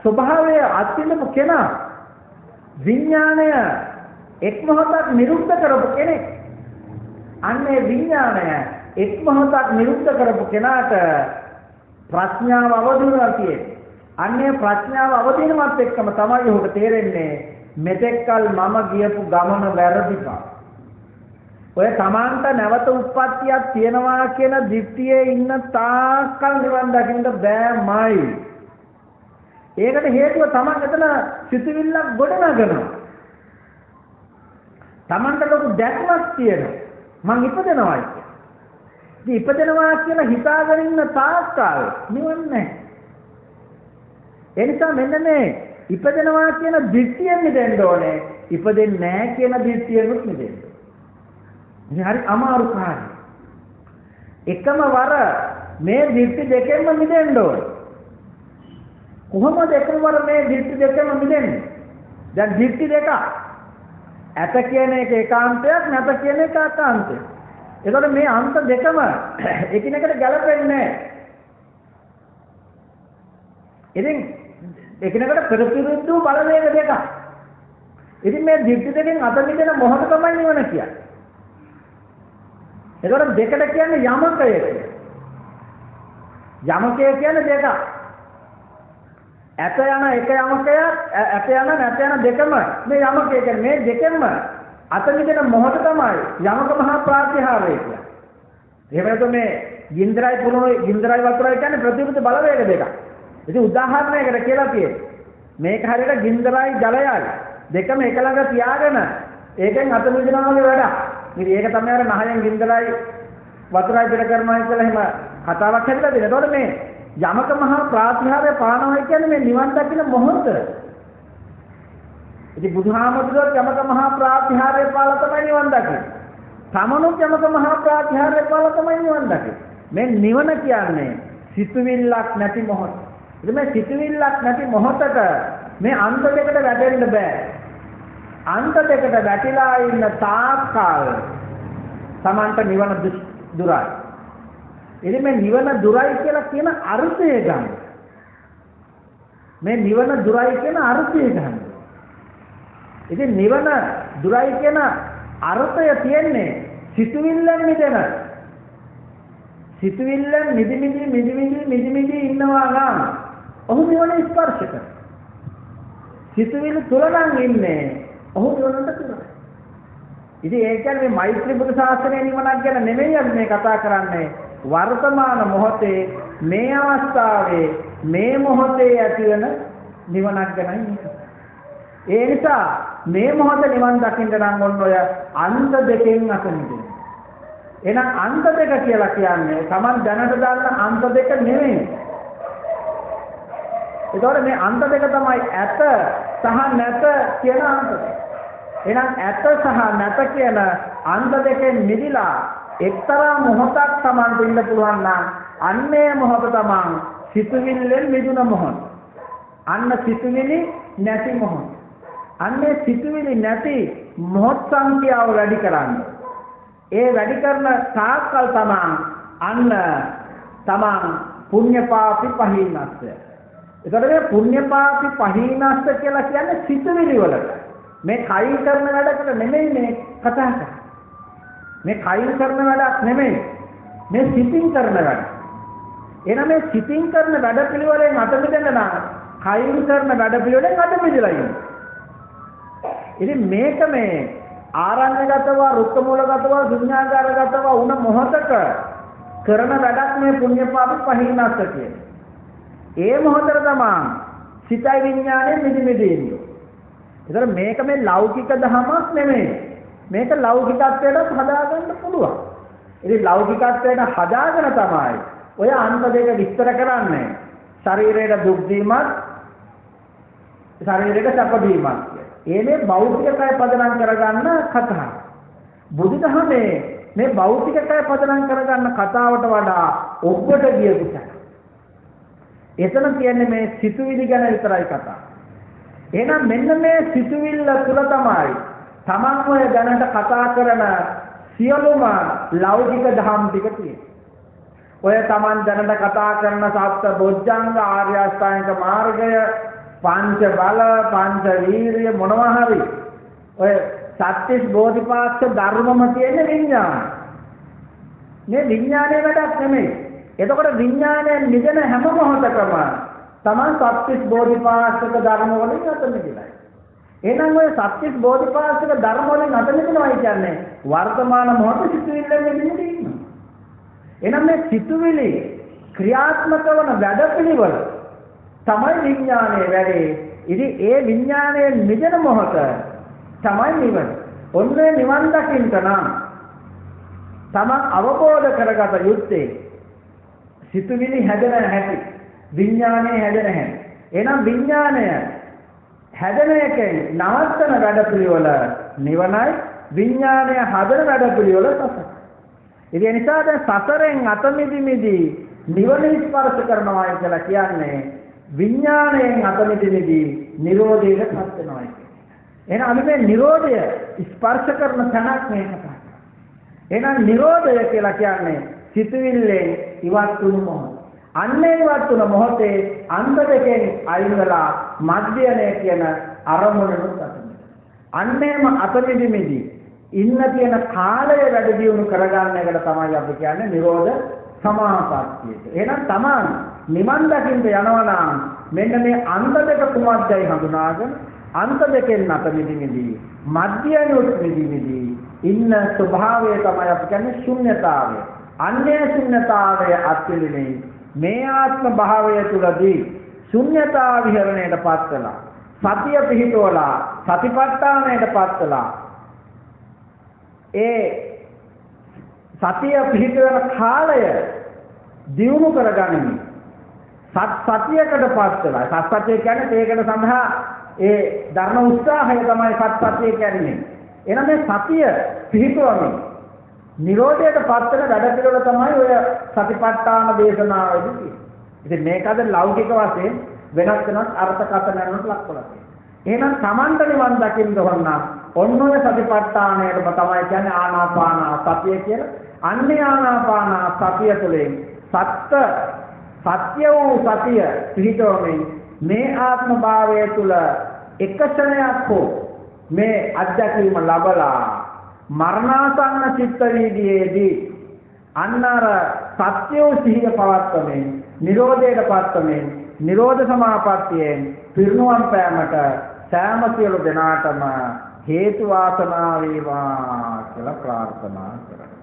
ස්වභාවය අත්විඳපු කෙනා විඥාණය එක් මොහොතක් නිරුද්ධ කරපු කෙනෙක්. අන්නේ විඥාණය එක් මොහොතක් නිරුද්ධ කරපු කෙනාට ප්‍රඥාව අවදිනවා කියන්නේ. අන්නේ ප්‍රඥාව අවදිනවත් එක්කම තමයි ඔහුට තේරෙන්නේ මෙතෙක්කල් මම ගියපු ගමන වැරදිපා. ඔය තමාන්ට නැවත උත්පත්තියක් තියනවා කියන දිට්ඨියේ ඉන්න තාක්කල් නිවන් දකින්න බෑමයි. ඒකට හේතුව තමන් එතන සිතුවිල්ලක් ගොඩනගනවා. තමන්ට ලොකු දැක්මක් තියෙනවා. මං ඉපදෙනවායි කියලා. ඉතින් ඉපදෙනවා කියලා හිතාගෙන ඉන්න තාක්කල් නිවන් නැහැ. ඒ නිසා මෙන්න මේ ඉපදෙනවා කියන දිට්ඨියෙන් මිදෙන්න ඕනේ. ඉපදෙන්නේ නැහැ කියන දිට්ඨියෙන්ුත් මිදෙන්න. ඉතින් හරි අමාරු කාර්යය. එකම වර මේ දිට්ඨි දෙකෙන්ම මිදෙන්න ඕනේ. කොහොමද එකම වර මේ දිට්ඨි දෙකෙන්ම මිදෙන්නේ? දැන් දිට්ඨි දෙක. ඇත කියන එක ඒකාන්තයක්, නැත කියන එක අකාන්තයක්. එතකොට මේ අන්ත දෙකම එකිනෙකට ගැලපෙන්නේ නැහැ. ඉතින් එකිනෙකට ප්‍රතිවිරුද්ධ බලවේග දෙකක්. ඉතින් මේ දිට්ඨි දෙකෙන් අත මිදෙන මොහොත තමයි නිවන කියන්නේ. එතකොට දෙකට කියන්නේ යමකය කියලා. යමකය කියන්නේ දෙක. ඇත යන එක යමකය, ඇත යන නැත යන දෙකම මේ යමකය කියන්නේ මේ දෙකෙන්ම අත මිදෙන මොහොත තමයි යමක මහා ප්‍රාතිහාරය කියන්නේ. එහෙම නැත්නම් මේ ගින්දරයි පුරුණයි ගින්දරයි වතුරයි කියන්නේ ප්‍රතිවිරුද්ධ බලවේග දෙකක්. ඉතින් උදාහරණයකට කියලා තියෙන්නේ මේක හරියට ගින්දරයි ජලයයි දෙකම එක ළඟ තියාගෙන ඒකෙන් අත මිදෙනවා වගේ වැඩක්. ඉතින් ඒක තමයි අර නහයෙන් ගින්දරයි වතුරයි පිට කරනවා කියලා එහෙම කතාවක් හැදලා තියෙනවා. එතකොට මේ යමක මහා ප්‍රාතිහාර්ය පානවා කියන්නේ මේ නිවන් දකින මොහොත. ඉතින් බුදුහාමුදුරුවෝ යමක මහා ප්‍රාතිහාර්ය පාල තමයි නිවන් දකින්නේ. තමනුත් යමක මහා ප්‍රාතිහාර්ය පාල තමයි නිවන් දකින්නේ. මේ නිවන කියන්නේ සිතුවිල්ලක් නැති මොහොත. ඉතින් මේ සිතුවිල්ලක් නැති මොහොතක මේ අන්ත දෙකට වැටෙන්න බෑ. අන්ත දෙකට වැටිලා ඉන්න තාක්කල් Tamanට නිවන දුරයි. ඉතින් මේ නිවන දුරයි කියලා කියන අර්ථය ගන්න. මේ නිවන දුරයි කියන අර්ථය ගන්න. ඉතින් නිවන දුරයි කියන අර්ථය තියෙන්නේ සිතුවිල්ලෙන් මිදෙන. සිතුවිල්ලෙන් මිදි ඉන්නවා නම් ඔහු නිවන ස්පර්ශ කරනවා. සිතුවිලි තුල නම් ඉන්නේ ඔහු නිවනට තුරයි. ඉතින් ඒ කියන්නේ මේ මෛත්‍රී බුදු සාසනයේ නිවනක් ගැන නෙමෙයි අපි මේ කතා කරන්නේ. වර්තමාන මොහොතේ මේ අවස්ථාවේ මේ මොහොතේ ඇතිවන නිවනක් ගැනයි. ඒ නිසා මේ මොහොත නිවන් දකින්න නම් ඔන්න ඔය අන්ත දෙකෙන් අත මිදෙන්න. එහෙනම් අන්ත දෙක කියලා කියන්නේ Taman දැනට දන්න අන්ත දෙක නෙවෙයි. ඒතකොට මේ අන්ත දෙක තමයි ඇත සහ නැත කියන අන්ත දෙක. එහෙනම් ඇත සහ නැත කියන අන්ත දෙකෙන් මිදිලා එක්තරා මොහොතක් Taman දෙන්න පුළුවන් නම් අන්නේ මොහොත Taman සිතුවිල්ලෙන් මිදුන මොහොත. අන්න සිතුවිලි නැති මොහොත. අන්නේ සිතුවිලි නැති මොහොත් සංඛ්‍යාව වැඩි කරන්න. ඒ වැඩි කරන තාක්කල් තමන් පුඤ්ඤපාපි පහිනස්ස. ඒකට මේ පුඤ්ඤපාපි පහිනස්ස කියලා කියන්නේ සිතුවිලි වලට. මේ කයින් කරන වැඩකට නෙමෙයි මේ කතා කරන්නේ. මේ කයින් කරන වැඩක් නෙමෙයි. මේ සිතින් කරන වැඩ. එහෙනම් මේ සිතින් කරන වැඩ පිළිවෙලෙන් අත මිදෙන්න නම් කයින් කරන වැඩ පිළිවෙලෙන් අත මිදලා ඉන්න. ඉතින් මේක මේ ආරණ්‍යගතව රුක්කමූලගතව ශුන්‍යාගාරගතව වුණ මොහතක කරන වැඩක් මේ පුඤ්ඤපාප පහිනස්ස කියන්නේ. ඒ මොහතර තමයි සිතයි විඥානය මිදිමිදින්නේ. ඒතර මේක මේ ලෞකික ධමයක් නෙමෙයි. මේක ලෞකිකත්වයට හදාගන්න පුළුවන්. ඉතින් ලෞකිකත්වයට හදාගෙන තමයි ඔය අන්ත දෙක විස්තර කරන්නේ. ශරීරයට දුක් දීමත් ශරීරයට සැප දීමත්. මේ භෞතික කය පදනම් කරගන්න කතාව. බුදුදහමේ මේ භෞතික කය පදනම් කරගන්න කතාවට වඩා ඔබට ගිය විචාර. එතන කියන්නේ මේ සිතුවිලි ගැන විතරයි කතාව. එහෙනම් මෙන්න මේ සිතුවිල්ල තුල තමයි තමන් ඔය දැනට කතා කරන සියලුම ලෞකික ධම් ටික තියෙන්නේ. ඔය තමන් දැනට කතා කරන සත්‍ය බොජ්ජංග ආර්ය අෂ්ටාංගික මාර්ගය පංච බල පංච වීර්ය මොනවා හරි ඔය සත්‍තිස් බෝධිපාක්ෂ ධර්මම තියෙන විඥාන. මේ විඥානයේ වැඩක් නෙමෙයි. එතකොට විඥානයෙන් නිදන හැම මොහොතකම තමන් සත්‍තිස් බෝධිපාක්ෂක ධර්ම වලින් අත මිදෙනවා. එහෙනම් ඔය සත්‍තිස් බෝධිපාක්ෂක ධර්ම වලින් අත මිදෙනවා කියන්නේ වර්තමාන මොහොත සිතුවිල්ලෙන් මිදෙන්න ඉන්නවා. එහෙනම් මේ සිතුවිලි ක්‍රියාත්මක වන වැඩපිළිවෙල තමයි විඥානයේ වැඩේ. ඉතින් ඒ විඥානයේ නිදන මොහොත තමයි නිවන. ඔන්නේ නිවන් දකින්න නම් තමන් අවබෝධ කරගත යුත්තේ සිතුවිලි හැදෙන හැටි, විඥානයේ හැදෙන හැටි. එහෙනම් විඥානය හැදෙන එකෙන් නවත්තන වැඩපිළිවෙල නිවනයි, විඥානය හදන වැඩපිළිවෙල සසර. ඒ නිසා දැන් සසරෙන් අත මිදි නිවන ස්පර්ශ කරනවා කියලා කියන්නේ විඥාණයෙන් අත මිදෙන්නේ නිරෝධයට පත් වෙනවා කියන්නේ. එහෙනම් අපි මේ නිරෝධය ස්පර්ශ කරන තැනක් මේ කතා කරන්නේ. එහෙනම් නිරෝධය කියලා කියන්නේ සිතුවිල්ලෙන් ඉවත් වුණු මොහොත. අන්නේ ඉවත් වුණ මොහොතේ අන්ත දෙකෙන් අයින් වෙලා මධ්‍යණය කියන අරමුණට අන්නේම අත මිදි ඉන්න තියෙන කාලය වැඩි දියුණු කරගන්න එකට තමයි අපි කියන්නේ නිරෝධ සමාපත්තිය. එහෙනම් තමන් නිවන් දකින්න යනවා නම් මෙන්න මේ අන්ත දෙක කුමක්දයි හඳුනාගෙන අන්ත දෙකෙන් අත මිදි මධ්‍යණුත් මිදි ඉන්න ස්වභාවය තමයි අපි කියන්නේ ශුන්‍යතාවය. අන්නේ ශුන්‍යතාවය අත්විඳින්නේ මේ ආත්ම භාවය තුලදී ශුන්‍යතා විහරණයටපත් වෙලා සතිය පිහිටවලා සතිපට්ඨානයටපත් වෙලා ඒ සතිය පිහිටවන කාලය දියුණු කරගනිමින් සත්‍යයකටපත් වෙලා සත්‍යය කියන්නේ ඒකට සඳහා ඒ ධර්ම උත්සාහය තමයි සත්‍යය කියන්නේ. එහෙනම් මේ සතිය පිහිටවමින් නිරෝධයටපත් වෙන වැඩ පිළිවෙල තමයි ඔය සතිපට්ඨාන දේශනාවේදී තියෙන්නේ. ඉතින් මේකද ලෞකික වශයෙන් වෙනස් වෙනස් අර්ථකථනයන්ට ලක් කරලා තියෙන්නේ. එහෙනම් Tamanta නිවන් දකින්න ඕන නම් ඔන්න ඔය සතිපට්ඨානයට තමයි කියන්නේ ආනාපාන සතිය කියලා. අන්නේ ආනාපාන සතිය තුළින් සත්‍ය වූ සතිය පිහිටවමින් මේ ආත්ම භාවය තුළ එක ක්ෂණයක් හෝ මේ අධ්‍යක්ීම ලැබලා මරණාසන්න චිත්ත වීදියේදී අන්නර සත්‍ය වූ සිහිය පවත්වමින් නිරෝධයට පත්වමින් නිරෝධ සමාපත්තියෙන් පිරිනුවම් පෑමට සෑම සියලු දෙනාටම හේතු වාසනා වේවා කියලා ප්‍රාර්ථනා කරමි.